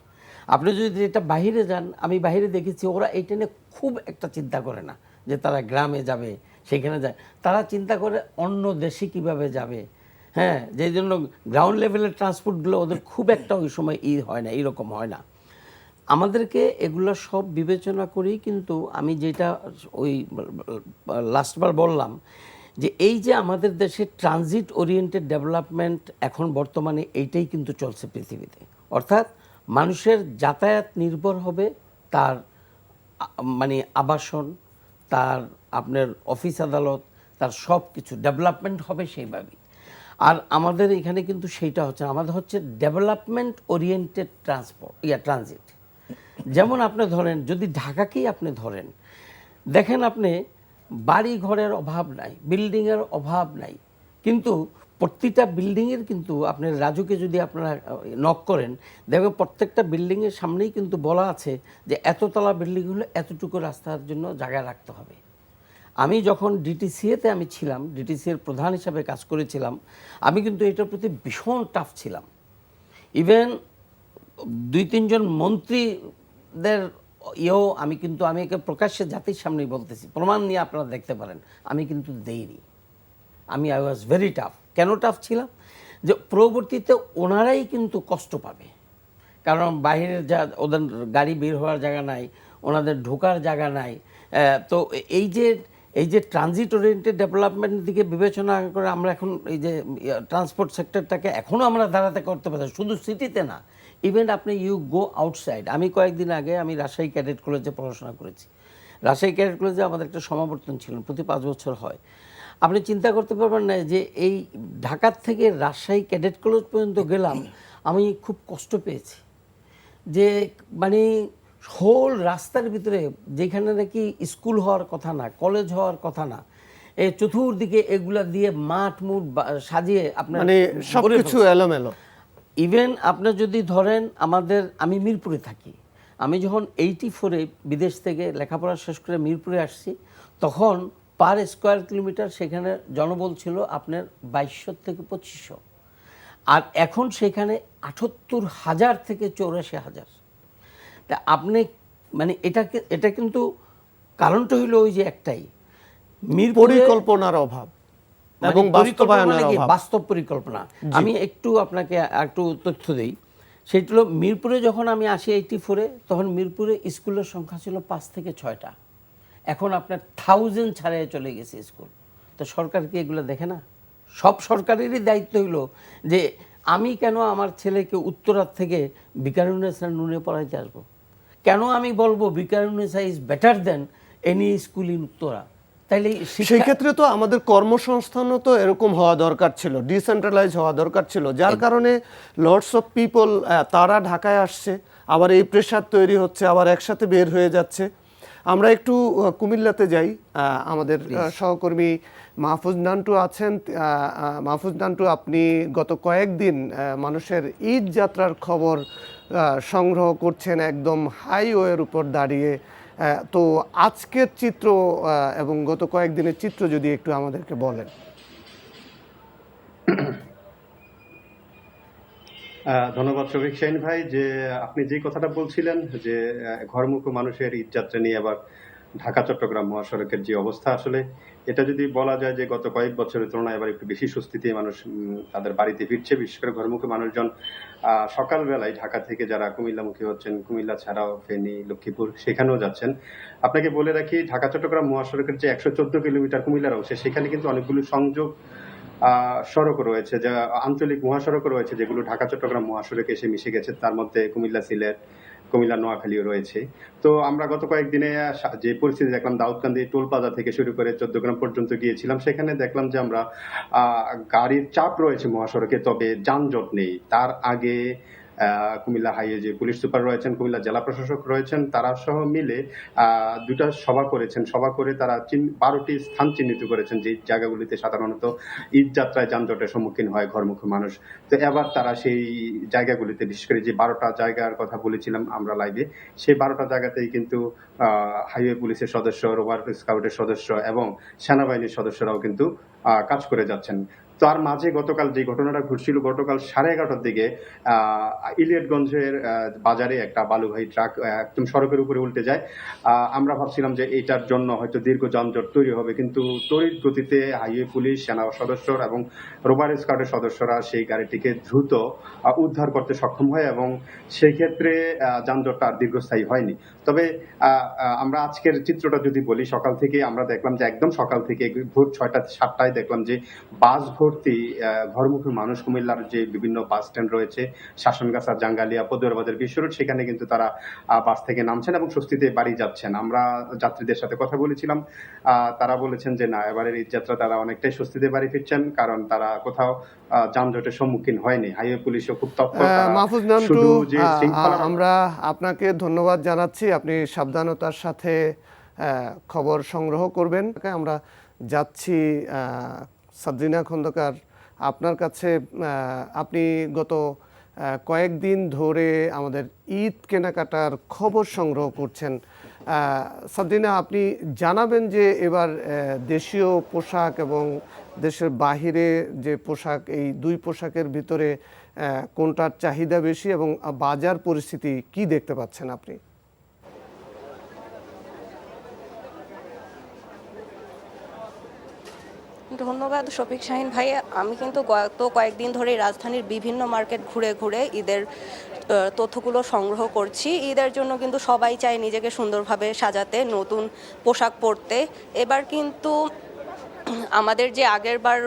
আপনি যদি এটা বাইরে যান, আমি বাইরে দেখেছি ওরা এইটা নিয়ে খুব একটা চিন্তা করে না যে তারা গ্রামে যাবে, সেখানে যায়। তারা চিন্তা করে অন্য দেশে কিভাবে যাবে। হ্যাঁ, যেই জন্য গ্রাউন্ড লেভেলের ট্রান্সপোর্টগুলো ওদের খুব একটা ওই সময় হয় না, এইরকম হয় না। আমাদেরকে এগুলো সব বিবেচনা করেই কিন্তু আমি যেটা ওই লাস্টবার বললাম যে এই যে আমাদের দেশে ট্রানজিট ওরিয়েন্টেড ডেভেলপমেন্ট এখন বর্তমানে এইটাই কিন্তু চলছে পৃথিবীতে। অর্থাৎ মানুষের যাতায়াত নির্ভর হবে তার মানে আবাসন, তার আপনার অফিস আদালত, তার সব কিছু ডেভেলপমেন্ট হবে সেইভাবেই। আর আমাদের এখানে কিন্তু সেইটা হচ্ছে না, আমাদের হচ্ছে ডেভেলপমেন্ট ওরিয়েন্টেড ট্রানজিট। যেমন আপনি ধরেন, যদি ঢাকাকেই আপনি ধরেন, দেখেন আপনি বাড়ি ঘরের অভাব নাই, বিল্ডিংয়ের অভাব নাই, কিন্তু প্রতিটা বিল্ডিংয়ের কিন্তু আপনার রাজুকে যদি আপনারা নক করেন, দেখবেন প্রত্যেকটা বিল্ডিংয়ের সামনেই কিন্তু বলা আছে যে এততলা বিল্ডিং হলে এতটুকু রাস্তার জন্য জায়গা রাখতে হবে। আমি যখন ডিটিসিএতে আমি ছিলাম, ডিটিসিএর প্রধান হিসাবে কাজ করেছিলাম, আমি কিন্তু এটার প্রতি ভীষণ টাফ ছিলাম। ইভেন 2-3 জন মন্ত্রীদের আমি একে প্রকাশ্যে জাতির সামনেই বলতেছি, প্রমাণ নিয়ে আপনারা দেখতে পারেন, আমি কিন্তু দেইনি। I was very tough. কেন টাফ ছিলাম? যে পরবর্তীতে ওনারাই কিন্তু কষ্ট পাবে, কারণ বাইরের ওদের গাড়ি বের হওয়ার জায়গা নাই, ওনাদের ঢোকার জায়গা নাই। তো এই যে ট্রানজিট ওরিয়েন্টেড ডেভেলপমেন্টের দিকে বিবেচনা করে আমরা এখন এই যে ট্রান্সপোর্ট সেক্টরটাকে এখনও আমরা দাঁড়াতে করতে পারি, শুধু সিটিতে না, ইভেন আপনি ইউ গো আউটসাইড। আমি কয়েকদিন আগে আমি রাজশাহী ক্যাডেট কলেজে পড়াশোনা করেছি। রাজশাহী ক্যাডেট কলেজে আমাদের একটা সমাবর্তন ছিল, প্রতি 5 বছর হয়। আপনি চিন্তা করতে পারবেন না যে এই ঢাকার থেকে রাজশাহী ক্যাডেট কলেজ পর্যন্ত গেলাম, আমি খুব কষ্ট পেয়েছি। যে মানে হোল রাস্তার ভিতরে, যেখানে নাকি স্কুল হওয়ার কথা না, কলেজ হওয়ার কথা না, এই চতুর্দিকে এগুলা দিয়ে মাঠ মুঠ সাজিয়ে আপনার মানে সবকিছু এলোমেলো। ইভেন আপনার যদি ধরেন আমি মিরপুরে থাকি, আমি যখন 84-এ বিদেশ থেকে লেখাপড়া শেষ করে মিরপুরে আসছি, তখন পার স্কোয়ার কিলোমিটার সেখানে জনবল ছিল আপনার 2200 থেকে 2500, আর এখন সেখানে 78,000 থেকে 84,000। তা আপনি মানে এটা কিন্তু কারণটা হইলো ওই যে একটাই, পরিকল্পনার অভাব এবং বাস্তবায়নের অভাব। বাস্তব পরিকল্পনা। আমি আপনাকে একটু তথ্য দেই। সেটা হলো মিরপুরে যখন আমি আসি 84-এ, তখন মিরপুরে স্কুলের সংখ্যা ছিল 5 থেকে 6টা। এখন আপনার 1000 ছাড়িয়ে চলে গেছে স্কুল। তো সরকার কি এগুলো দেখে না? সব সরকারেরই দায়িত্ব হইলো যে আমি কেন আমার ছেলেকে উত্তরার থেকে বিকারুন্নেসা নুনে পড়াইতে আসবো? কেন আমি বলবো Viqarunnisa is better than any school in Uttara? তাইলে সেই ক্ষেত্রে তো আমাদের কর্মসংস্থানও তো এরকম হওয়া দরকার ছিল, ডিসেন্ট্রালাইজ হওয়া দরকার ছিল, যার কারণে লটস অফ পিপল তারা ঢাকায় আসছে, আবার এই প্রেশার তৈরি হচ্ছে, আবার একসাথে বের হয়ে যাচ্ছে। আমরা একটু কুমিল্লাতে যাই। আমাদের সহকর্মী মাহফুজ নান্টু আছেন। মাহফুজ নান্টু, আপনি গত কয়েকদিন মানুষের ঈদ যাত্রার খবর সংগ্রহ করছেন একদম হাইওয়ের উপর দাঁড়িয়ে। তো আজকের চিত্র এবং গত কয়েকদিনের চিত্র যদি একটু আমাদেরকে বলেন। ধন্যবাদ শফিক শাহীন ভাই, যে আপনি যে কথাটা বলছিলেন যে ঘরমুখো মানুষের ঈদ যাত্রা নিয়ে আবার ঢাকা চট্টগ্রাম মহাসড়কের যে অবস্থা, আসলে এটা যদি বলা যায় যে গত কয়েক বছরের তুলনায় এবার একটু বেশি স্বস্তিতে মানুষ তাদের বাড়িতে ফিরছে। বিশেষ করে ঘরমুখী মানুষজন সকালবেলায় ঢাকা থেকে যারা কুমিল্লামুখী হচ্ছেন, কুমিল্লা ছাড়াও ফেনী, লক্ষ্মীপুর সেখানেও যাচ্ছেন। আপনাকে বলে রাখি, ঢাকা চট্টগ্রাম মহাসড়কের যে 114 কিলোমিটার কুমিল্লার অংশে, সেখানে কিন্তু অনেকগুলো সংযোগ সড়ক রয়েছে, যা আঞ্চলিক মহাসড়ক রয়েছে, যেগুলো ঢাকা চট্টগ্রাম মহাসড়কে এসে মিশে গেছে। তার মধ্যে কুমিল্লা সিলেট, কুমিল্লা নোয়াখালীও রয়েছে। তো আমরা গত কয়েকদিনে যে পরিস্থিতি দেখলাম, দাউদকান্দি টোল প্লাজা থেকে শুরু করে 14 গ্রাম পর্যন্ত গিয়েছিলাম, সেখানে দেখলাম যে আমরা গাড়ির চাপ রয়েছে মহাসড়কে, তবে যানজট নেই। তার আগে কুমিল্লা হাইওয়ে যে পুলিশ সুপার রয়েছেন, কুমিল্লা জেলা প্রশাসক রয়েছেন, তারা সহ মিলে দুটা সভা করেছেন। সভা করে তারা 12টি স্থান চিহ্নিত করেছেন যে জায়গাগুলিতে সাধারণত ঈদ যাত্রায় যানজটের সম্মুখীন হয় ঘরমুখী মানুষ। তো এবার তারা সেই জায়গাগুলিতে, বিশেষ করে যে 12টা জায়গার কথা বলেছিলাম আমরা লাইভে, সেই 12টা জায়গাতেই কিন্তু হাইওয়ে পুলিশের সদস্য, রোভার স্কাউটের সদস্য এবং সেনাবাহিনীর সদস্যরাও কিন্তু কাজ করে যাচ্ছেন। তার মাঝে গতকাল যে ঘটনাটা ঘটছিল, গতকাল 11:30টার দিকে ইলিয়টগঞ্জের বাজারে একটা বালুবাহী ট্রাক একদম সড়কের উপরে উল্টে যায়। আমরা ভাবছিলাম যে এটার জন্য হয়তো দীর্ঘ যানজট তৈরি হবে, কিন্তু তড়িৎ গতিতে হাইওয়ে পুলিশ, সেনা সদস্য এবং রোভার স্কোয়াডের সদস্যরা সেই গাড়িটিকে দ্রুত উদ্ধার করতে সক্ষম হয় এবং সেই ক্ষেত্রে যানজটটা আর দীর্ঘস্থায়ী হয়নি। তবে আমরা আজকের চিত্রটা যদি বলি, সকাল থেকে আমরা দেখলাম যে একদম সকাল থেকে ভোর 6টা-7টায় দেখলাম যে বাস ভর্তি ঘরমুখী মানুষ কুমিল্লার যে বিভিন্ন বাস স্ট্যান্ড রয়েছে, শাসনগাছা, জাঙ্গালিয়া, পদুয়ার বাজার, বিশ্ব রোড, সেখানে কিন্তু তারা বাস থেকে নামছেন এবং স্বস্তিতে বাড়ি যাচ্ছেন। আমরা যাত্রীদের সাথে কথা বলেছিলাম, তারা বলেছেন যে না, এবারের ঈদ যাত্রা তারা অনেকটাই স্বস্তিতে বাড়ি ফিরছেন, কারণ তারা কোথাও যানজটের সম্মুখীন হয়নি। হাইওয়ে পুলিশও খুব তৎপর। মাহফুজ নান্টু, শুধু যে শৃঙ্খলা, আমরা আপনাকে ধন্যবাদ জানাচ্ছি, আপনি সাবধানতার সাথে খবর সংগ্রহ করবেন। আমরা যাচ্ছি সাদরিনা খন্দকার আপনার কাছে। আপনি গত কয়েকদিন ধরে আমাদের ঈদ কেনাকাটার খবর সংগ্রহ করছেন। সাদরিনা, আপনি জানাবেন যে এবার দেশীয় পোশাক এবং দেশের বাহিরে যে পোশাক, এই দুই পোশাকের ভিতরে কোনটার চাহিদা বেশি এবং বাজার পরিস্থিতি কি দেখতে পাচ্ছেন আপনি? ধন্যবাদ শফিক শাহিন ভাই। আমি কিন্তু গত কয়েকদিন ধরে রাজধানীর বিভিন্ন মার্কেট ঘুরে ঘুরে ঈদের তথ্যগুলো সংগ্রহ করছি। ঈদের জন্য কিন্তু সবাই চায় নিজেকে সুন্দরভাবে সাজাতে, নতুন পোশাক পরতে। এবার কিন্তু আমাদের যে আগের বার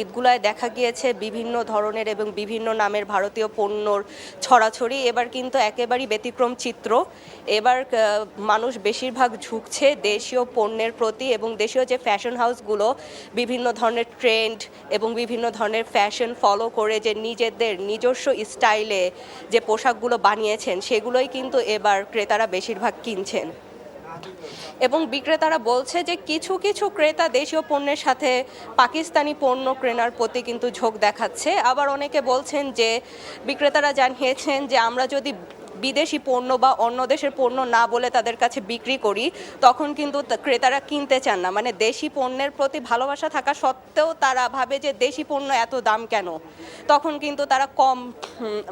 ঈদগুলায় দেখা গিয়েছে বিভিন্ন ধরনের এবং বিভিন্ন নামের ভারতীয় পণ্যর ছড়াছড়ি, এবার কিন্তু একেবারেই ব্যতিক্রম চিত্র। এবার মানুষ বেশিরভাগ ঝুঁকছে দেশীয় পণ্যের প্রতি, এবং দেশীয় যে ফ্যাশন হাউসগুলো বিভিন্ন ধরনের ট্রেন্ড এবং বিভিন্ন ধরনের ফ্যাশন ফলো করে যে নিজেদের নিজস্ব স্টাইলে যে পোশাকগুলো বানিয়েছেন, সেগুলোই কিন্তু এবার ক্রেতারা বেশিরভাগ কিনছেন। এবং বিক্রেতারা বলছে যে কিছু কিছু ক্রেতা দেশীয় পণ্যের সাথে পাকিস্তানি পণ্য কেনার প্রতি কিন্তু ঝোঁক দেখাচ্ছে। আবার অনেকে বলছেন যে, বিক্রেতারা জানিয়েছেন যে আমরা যদি বিদেশি পণ্য বা অন্য দেশের পণ্য না বলে তাদের কাছে বিক্রি করি, তখন কিন্তু ক্রেতারা কিনতে চান না। মানে দেশি পণ্যের প্রতি ভালোবাসা থাকা সত্ত্বেও তারা ভাবে যে দেশি পণ্য এত দাম কেন, তখন কিন্তু তারা কম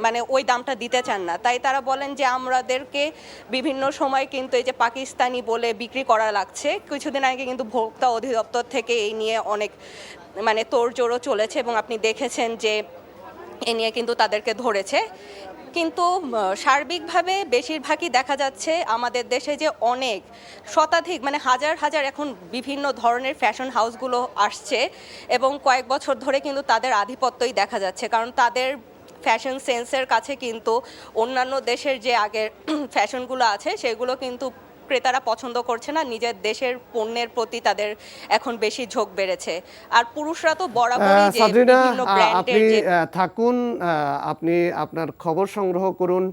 মানে ওই দামটা দিতে চান না। তাই তারা বলেন যে আমাদেরকে বিভিন্ন সময় কিন্তু এই যে পাকিস্তানি বলে বিক্রি করা লাগছে। কিছুদিন আগে কিন্তু ভোক্তা অধিদপ্তর থেকে এই নিয়ে অনেক মানে তোড়জোড়ও চলেছে এবং আপনি দেখেছেন যে এ নিয়ে কিন্তু তাদেরকে ধরেছে। কিন্তু সার্বিকভাবে বেশিরভাগই দেখা যাচ্ছে আমাদের দেশে যে অনেক শতাধিক মানে হাজার হাজার এখন বিভিন্ন ধরনের ফ্যাশন হাউসগুলো আসছে, এবং কয়েক বছর ধরে কিন্তু তাদের আধিপত্যই দেখা যাচ্ছে। কারণ তাদের ফ্যাশন সেন্সের কাছে কিন্তু অন্যান্য দেশের যে আগের ফ্যাশনগুলো আছে সেগুলো কিন্তু ক্রেতারা পছন্দ করছে না। নিজের দেশের পণ্যের প্রতি তাদের এখন বেশি ঝোঁক বেড়েছে। আর পুরুষরা তো বরাবরই যে সাদরিনা, বিভিন্ন ব্র্যান্ডের আপনি যে থাকুন, আপনি আপনার খবর সংগ্রহ করুন।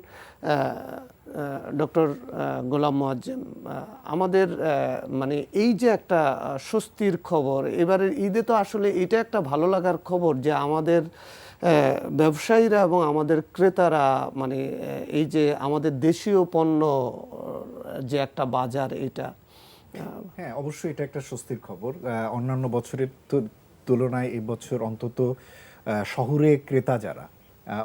ডক্টর গোলাম মোয়াজ্জেম, আমাদের মানে এই যে একটা স্বস্তির খবর, এবারের ঈদে তো আসলে এটা একটা ভালো লাগার খবর যে আমাদের ব্যবসায়ীরা এবং আমাদের ক্রেতারা মানে এই যে আমাদের দেশীয় পণ্য যে একটা বাজার, এটা হ্যাঁ, অবশ্যই এটা একটা স্বস্তির খবর। অন্যান্য বছরের তুলনায় এবছর অন্তত শহুরে ক্রেতা যারা,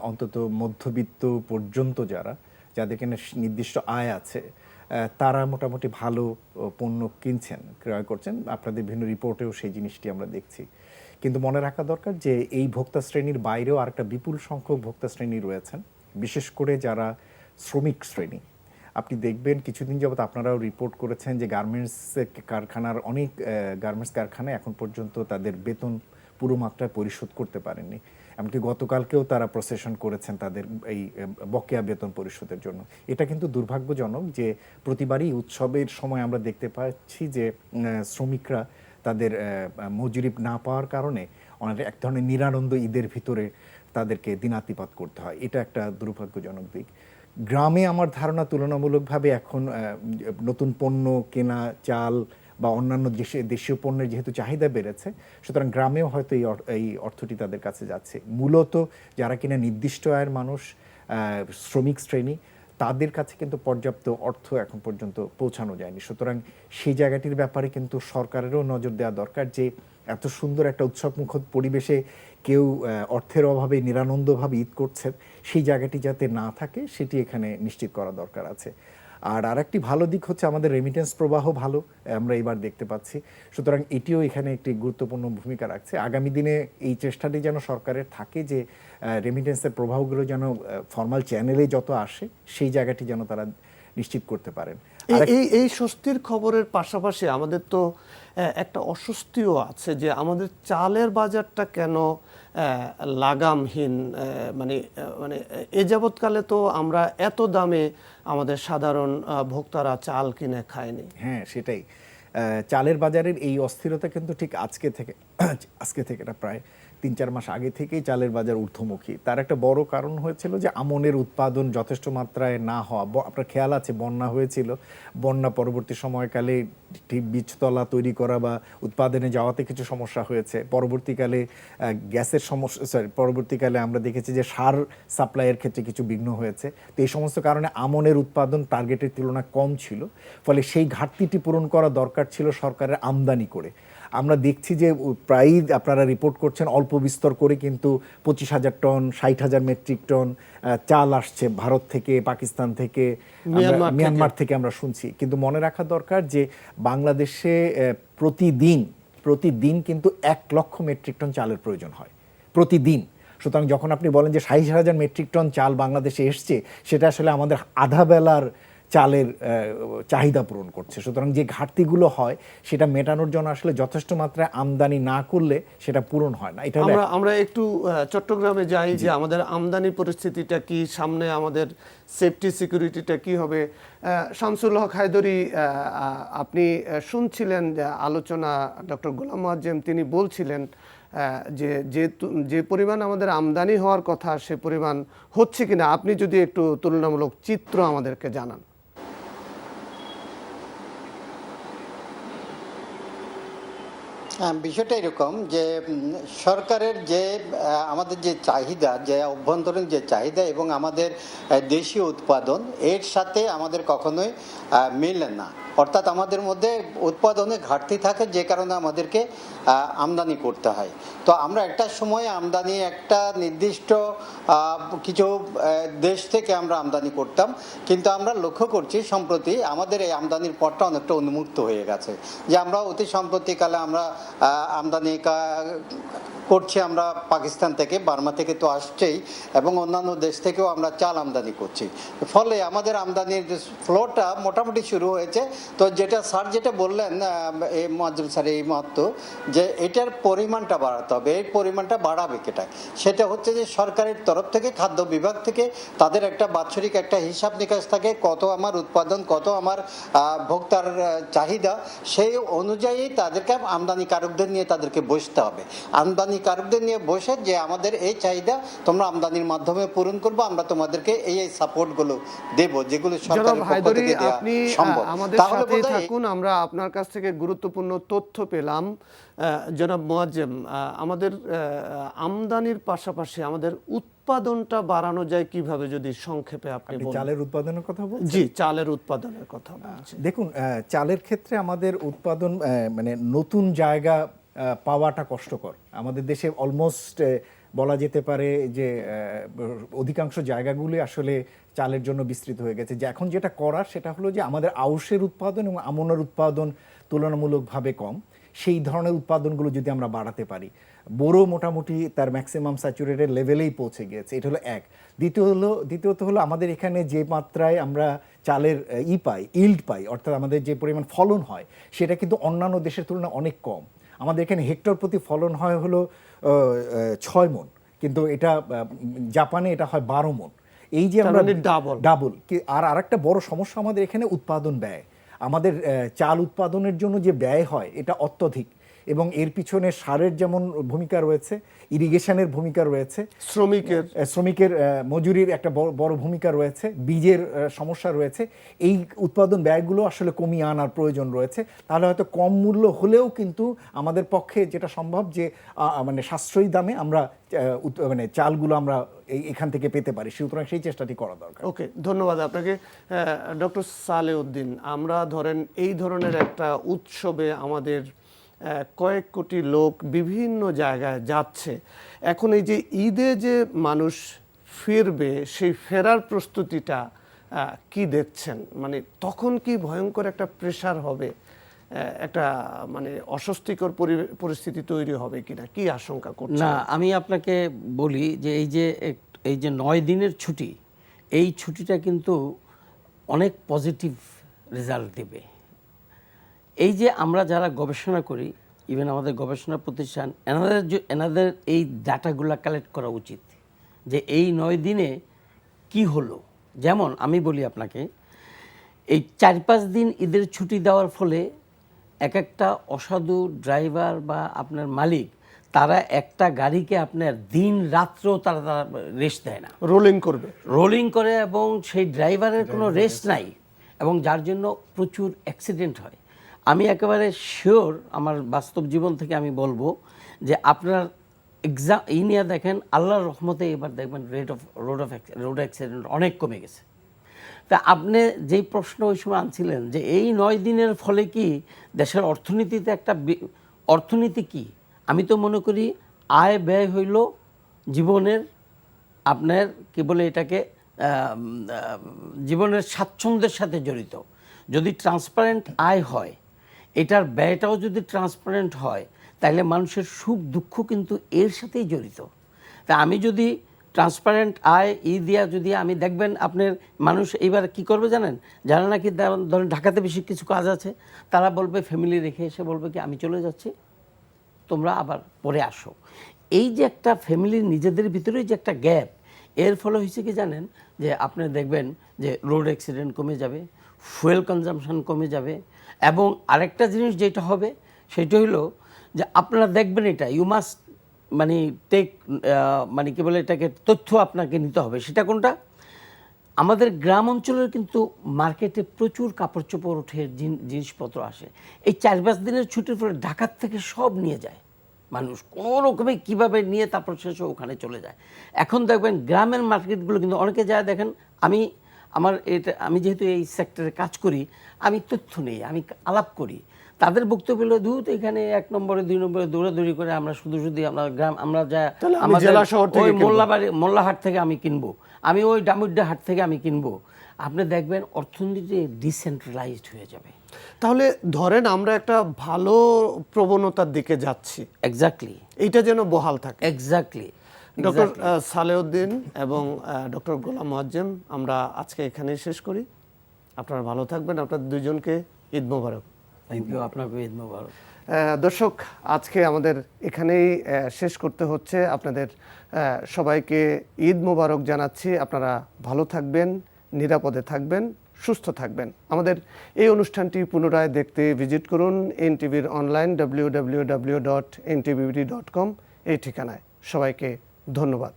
অন্তত মধ্যবিত্ত পর্যন্ত যারা, যাদের কিনা নির্দিষ্ট আয় আছে, তারা মোটামুটি ভালো পণ্য কিনছেন, ক্রয় করছেন। আপনাদের বিভিন্ন রিপোর্টেও সেই জিনিসটি আমরা দেখছি। কিন্তু মনে রাখা দরকার যে এই ভোক্তা শ্রেণীর বাইরেও আরেকটা বিপুল সংখ্যক ভোক্তা শ্রেণী রয়েছেন, বিশেষ করে যারা শ্রমিক শ্রেণী। আপনি দেখবেন কিছুদিন যাবত আপনারাও রিপোর্ট করেছেন যে গার্মেন্টস কারখানার অনেক গার্মেন্টস কারখানায় এখন পর্যন্ত তাদের বেতন পুরো মাত্রায় পরিশোধ করতে পারেননি। এমনকি গতকালকেও তারা প্রসেশন করেছেন তাদের এই বকেয়া বেতন পরিশোধের জন্য। এটা কিন্তু দুর্ভাগ্যজনক যে প্রতিবারই উৎসবের সময় আমরা দেখতে পাচ্ছি যে শ্রমিকরা তাদের মজুরি না পাওয়ার কারণে অনেক এক ধরনের নিরানন্দ ঈদের ভিতরে তাদেরকে দিনাতিপাত করতে হয়। এটা একটা দুর্ভাগ্যজনক দিক। গ্রামে আমার ধারণা তুলনামূলকভাবে এখন নতুন পণ্য কেনা, চাল বা অন্যান্য দেশীয় পণ্যের যেহেতু চাহিদা বেড়েছে, সুতরাং গ্রামেও হয়তো এই অর্থটি তাদের কাছে যাচ্ছে। মূলত যারা কিনা নির্দিষ্ট আয়ের মানুষ, শ্রমিক শ্রেণী, তাদের কাছে কিন্তু পর্যাপ্ত অর্থ এখন পর্যন্ত পৌঁছানো যায়নি। সুতরাং সেই জায়গাটির ব্যাপারে কিন্তু সরকারেরও নজর দেওয়া দরকার যে এত সুন্দর একটা উৎসবমুখর পরিবেশে কেউ অর্থের অভাবে নিরানন্দভাবে ঈদ করছে, সেই জায়গাটি যাতে না থাকে সেটি এখানে নিশ্চিত করা দরকার আছে। আর আরেকটি ভালো দিক হচ্ছে আমাদের রেমিটেন্স প্রবাহ ভালো, আমরা এবার দেখতে পাচ্ছি। সুতরাং এটিও এখানে একটি গুরুত্বপূর্ণ ভূমিকা রাখছে। আগামী দিনে এই চেষ্টাটি যেন সরকারের থাকে যে রেমিটেন্সের প্রবাহগুলো যেন ফর্মাল চ্যানেলে যত আসে সেই জায়গাটি যেন তারা নিশ্চিত করতে পারেন। এই স্বস্তির খবরের পাশাপাশি আমাদের তো একটা অস্বস্তিও আছে যে আমাদের চালের বাজারটা কেন লাগামহীন, মানে মানে এ যাবৎকালে তো আমরা এত দামে আমাদের সাধারণ ভোক্তারা চাল কিনে খায়নি। হ্যাঁ, সেটাই। চালের বাজারের এই অস্থিরতা কিন্তু ঠিক আজকে থেকে না, প্রায় ৩-৪ মাস আগে থেকেই চালের বাজার ঊর্ধ্বমুখী। তার একটা বড় কারণ হয়েছিল যে আমনের উৎপাদন যথেষ্ট মাত্রায় না হওয়া। আপনার খেয়াল আছে বন্যা হয়েছিল, বন্যা পরবর্তী সময়কালে ঠিক বীজতলা তৈরি করা বা উৎপাদনে যাওয়াতে কিছু সমস্যা হয়েছে। পরবর্তীকালে গ্যাসের সমস্যা, পরবর্তীকালে আমরা দেখেছি যে সার সাপ্লাইয়ের ক্ষেত্রে কিছু বিঘ্ন হয়েছে। তো এই সমস্ত কারণে আমনের উৎপাদন টার্গেটের তুলনায় কম ছিল, ফলে সেই ঘাটতিটি পূরণ করা দরকার ছিল সরকারের আমদানি করে। আমরা দেখছি যে প্রায়ই আপনারা রিপোর্ট করছেন অল্প বিস্তর করে কিন্তু ২৫,০০০ টন, ৬০,০০০ মেট্রিক টন চাল আসছে ভারত থেকে, পাকিস্তান থেকে, মিয়ানমার থেকে আমরা শুনছি। কিন্তু মনে রাখা দরকার যে বাংলাদেশে প্রতিদিন কিন্তু ১ লক্ষ মেট্রিক টন চালের প্রয়োজন হয় প্রতিদিন। সুতরাং যখন আপনি বলেন যে ৬০,০০০ মেট্রিক টন চাল বাংলাদেশে এসছে, সেটা আসলে আমাদের আধা বেলার চালের চাহিদা পূরণ করছে। সুতরাং যে ঘাটতিগুলো হয় সেটা মেটানোর জন্য আসলে যথেষ্ট মাত্রায় আমদানি না করলে সেটা পূরণ হয় না। এটা আমরা একটু চট্টগ্রামে যাই যে আমাদের আমদানি পরিস্থিতিটা কি, সামনে আমাদের সেফটি সিকিউরিটিটা কি হবে। শামসুল হক হায়দরি, আপনি শুনছিলেন আলোচনা, ডক্টর গোলাম মোয়াজ্জেম তিনি বলছিলেন যে পরিমাণ আমাদের আমদানি হওয়ার কথা সে পরিমাণ হচ্ছে কিনা, আপনি যদি একটু তুলনামূলক চিত্র আমাদেরকে জানান। বিষয়টা এরকম যে সরকারের যে আমাদের যে চাহিদা, যে অভ্যন্তরীণ যে চাহিদা এবং আমাদের দেশীয় উৎপাদন, এর সাথে আমাদের কখনোই মেলে না। অর্থাৎ আমাদের মধ্যে উৎপাদনে ঘাটতি থাকে, যে কারণে আমাদেরকে আমদানি করতে হয়। তো আমরা একটা সময় আমদানি একটা নির্দিষ্ট কিছু দেশ থেকে আমরা আমদানি করতাম, কিন্তু আমরা লক্ষ্য করছি সম্প্রতি আমাদের এই আমদানির পথটা অনেকটা উন্মুক্ত হয়ে গেছে। যে আমরা অতি সম্প্রতিকালে আমরা আমদানি করছি আমরা পাকিস্তান থেকে, বার্মা থেকে তো আসছেই, এবং অন্যান্য দেশ থেকেও আমরা চাল আমদানি করছি। ফলে আমাদের আমদানির ফ্লোটা মোটামুটি শুরু হয়েছে। তো যেটা বললেন এই মোয়াজ্জেম স্যার এই মাত্র, যে এটার পরিমাণটা বাড়াতে হবে। এই পরিমাণটা বাড়াবে কেটা, সেটা হচ্ছে যে সরকারের তরফ থেকে, খাদ্য বিভাগ থেকে তাদের একটা বাৎসরিক একটা হিসাব নিকাশ থাকে, কত আমার উৎপাদন, কত আমার ভোক্তার চাহিদা, সেই অনুযায়ী তাদেরকে আমদানিকারকদের নিয়ে তাদেরকে বসতে হবে। আমদানিকারকদের নিয়ে বসে যে আমাদের এই চাহিদা তোমরা আমদানির মাধ্যমে পূরণ করবো, আমরা তোমাদেরকে এই সাপোর্টগুলো দেবো যেগুলো সরকারের পক্ষ থেকে দেওয়া সম্ভব। তাহলে থাকুন, আমরা আপনার কাছ থেকে গুরুত্বপূর্ণ তথ্য পেলাম। জনাব মোয়াজ্জেম, আমাদের আমদানির পাশাপাশি আমাদের উৎপাদনটা বাড়ানো যায় কিভাবে, যদি সংক্ষেপে আপনি বলেন। চালের উৎপাদনের কথা বলছেন? জি, চালের উৎপাদনের কথা বলছি। দেখুন, চালের ক্ষেত্রে আমাদের উৎপাদন মানে নতুন জায়গা পাওয়াটা কষ্টকর। আমাদের দেশে অলমোস্ট বলা যেতে পারে যে অধিকাংশ জায়গাগুলি আসলে চালের জন্য বিস্তৃত হয়ে গেছে। যে এখন যেটা করার সেটা হলো যে আমাদের আউশের উৎপাদন এবং আমনের উৎপাদন তুলনামূলকভাবে কম, সেই ধরনের উৎপাদনগুলো যদি আমরা বাড়াতে পারি। বোরো মোটামুটি তার ম্যাক্সিমাম স্যাচুরেটেড লেভেলেই পৌঁছে গিয়েছে, এটা হলো এক। দ্বিতীয়ত হলো আমাদের এখানে যে মাত্রায় আমরা চালের ইল্ড পাই, অর্থাৎ আমাদের যে পরিমাণ ফলন হয় সেটা কিন্তু অন্যান্য দেশের তুলনায় অনেক কম। আমাদের এখানে হেক্টর প্রতি ফলন হয় হলো 6 মণ, কিন্তু এটা জাপানে এটা হয় 12 মণ। এই যে আমরা ডাবল। আর আরেকটা বড় সমস্যা আমাদের এখানে উৎপাদন ব্যয়। আমাদের চাল উৎপাদনের জন্য যে ব্যয় হয় এটা অত্যধিক। এবং এর পিছনে সারের যেমন ভূমিকা রয়েছে, ইরিগেশনের ভূমিকা রয়েছে, শ্রমিকের মজুরির একটা বড় ভূমিকা রয়েছে, বীজের সমস্যা রয়েছে। এই উৎপাদন ব্যয়গুলো আসলে কমিয়ে আনার প্রয়োজন রয়েছে। তাহলে হয়তো কম মূল্য হলেও কিন্তু আমাদের পক্ষে যেটা সম্ভব যে মানে সাশ্রয়ী দামে আমরা মানে চালগুলো আমরা এখান থেকে পেতে পারি, সুতরাং সেই চেষ্টাটি করা দরকার। ওকে, ধন্যবাদ আপনাকে। ডক্টর সালেউদ্দিন, আমরা ধরেন এই ধরনের একটা উৎসবে আমাদের কয়েক কোটি লোক বিভিন্ন জায়গায় যাচ্ছে, এখন এই যে ঈদে যে মানুষ ফিরবে সেই ফেরার প্রস্তুতিটা কি দেখছেন? মানে তখন কি ভয়ঙ্কর একটা প্রেশার হবে, একটা মানে অস্বস্তিকর পরিস্থিতি তৈরি হবে কিনা, কি আশঙ্কা করছেন? না, আমি আপনাকে বলি যে এই যে 9 দিনের ছুটি, এই ছুটিটা কিন্তু অনেক পজিটিভ রেজাল্ট দেবে। এই যে আমরা যারা গবেষণা করি, ইভেন আমাদের গবেষণা প্রতিষ্ঠান, এনাদের এই ডাটাগুলো কালেক্ট করা উচিত যে এই 9 দিনে কি হলো। যেমন আমি বলি আপনাকে, এই 4-5 দিন ঈদের ছুটি দেওয়ার ফলে এক একটা অসাধু ড্রাইভার বা আপনার মালিক, তারা একটা গাড়িকে আপনার দিন রাত্রেও তারা রেস্ট দেয় না, রোলিং করে এবং সেই ড্রাইভারের কোনো রেস্ট নাই, এবং যার জন্য প্রচুর অ্যাক্সিডেন্ট হয়। আমি একেবারে শিওর, আমার বাস্তব জীবন থেকে আমি বলবো যে আপনার নিয়ে দেখেন, আল্লাহর রহমতে এবার দেখবেন রোড অ্যাক্সিডেন্ট অনেক কমে গেছে। তা আপনি যেই প্রশ্ন ওই সময় আনছিলেন যে এই 9 দিনের ফলে কি দেশের অর্থনীতিতে একটা অর্থনীতি কি, আমি তো মনে করি আয় ব্যয় হইল জীবনের আপনার কি বলে এটাকে জীবনের স্বাচ্ছন্দ্যের সাথে জড়িত। যদি ট্রান্সপারেন্ট আয় হয়, এটার ব্যয়টাও যদি ট্রান্সপারেন্ট হয়, তাহলে মানুষের সুখ দুঃখ কিন্তু এর সাথেই জড়িত। তা আমি যদি ট্রান্সপারেন্ট আয় দিয়া যদি আমি দেখবেন আপনার মানুষ এইবার কি করবে জানেন, যারা নাকি ধরেন ঢাকাতে বেশি কিছু কাজ আছে, তারা বলবে ফ্যামিলি রেখে এসে বলবে কি আমি চলে যাচ্ছি, তোমরা আবার পরে আসো। এই যে একটা ফ্যামিলির নিজেদের ভিতরে যে একটা গ্যাপ, এর ফলে হয়েছে কি জানেন, যে আপনি দেখবেন যে রোড অ্যাক্সিডেন্ট কমে যাবে, ফুয়েল কনজাম্পশন কমে যাবে, এবং আরেকটা জিনিস যেটা হবে সেটা হলো যে আপনারা দেখবেন এটা ইউ মাস্ট মানে টেক মানে কি বলে এটাকে তথ্য আপনাকে নিতে হবে। সেটা কোনটা? আমাদের গ্রাম অঞ্চলের কিন্তু মার্কেটে প্রচুর কাপড় চোপড় ওঠে, জিনিসপত্র আসে। এই 4-5 দিনের ছুটির ফলে ঢাকার থেকে সব নিয়ে যায় মানুষ, কোনো রকমে কীভাবে নিয়ে তারপর শেষে ওখানে চলে যায়। এখন দেখবেন গ্রামের মার্কেটগুলো কিন্তু অনেকে যায়, দেখেন আমি যেহেতু এই সেক্টরে কাজ করি, আমি তথ্য নেই, আমি আলাপ করি, তাদের বক্তব্য হলো দূত এখানে 1 নম্বরে 2 নম্বরে দৌড়াদৌড়ি করে আমরা শুধু আমরা গ্রাম আমরা যা ওই মোল্লাহাট থেকে আমি কিনবো, আমি ওই ডামুড্ডা হাট থেকে আমি কিনবো। আপনি দেখবেন অর্থনীতি ডিসেন্ট্রালাইজড হয়ে যাবে। তাহলে ধরেন আমরা একটা ভালো প্রবণতার দিকে যাচ্ছি, এক্স্যাক্টলি, এইটা যেন বহাল থাকে। এক্স্যাক্টলি। ডক্টর সালেউদ্দিন এবং ডক্টর গোলাম মোয়াজ্জেম, আমরা আজকে এখানেই শেষ করি। আপনারা ভালো থাকবেন, আপনাদের দুইজনকে ঈদ মোবারক। থ্যাংক ইউ, আপনাকে ঈদ মোবারক। দর্শক, আজকে আমাদের এখানেই শেষ করতে হচ্ছে। আপনাদের সবাইকে ঈদ মোবারক জানাচ্ছি। আপনারা ভালো থাকবেন, নিরাপদে থাকবেন, সুস্থ থাকবেন। আমাদের এই অনুষ্ঠানটি পুনরায় দেখতে ভিজিট করুন এনটিভির অনলাইন www.ntv.com এই ঠিকানায়। সবাইকে ধন্যবাদ।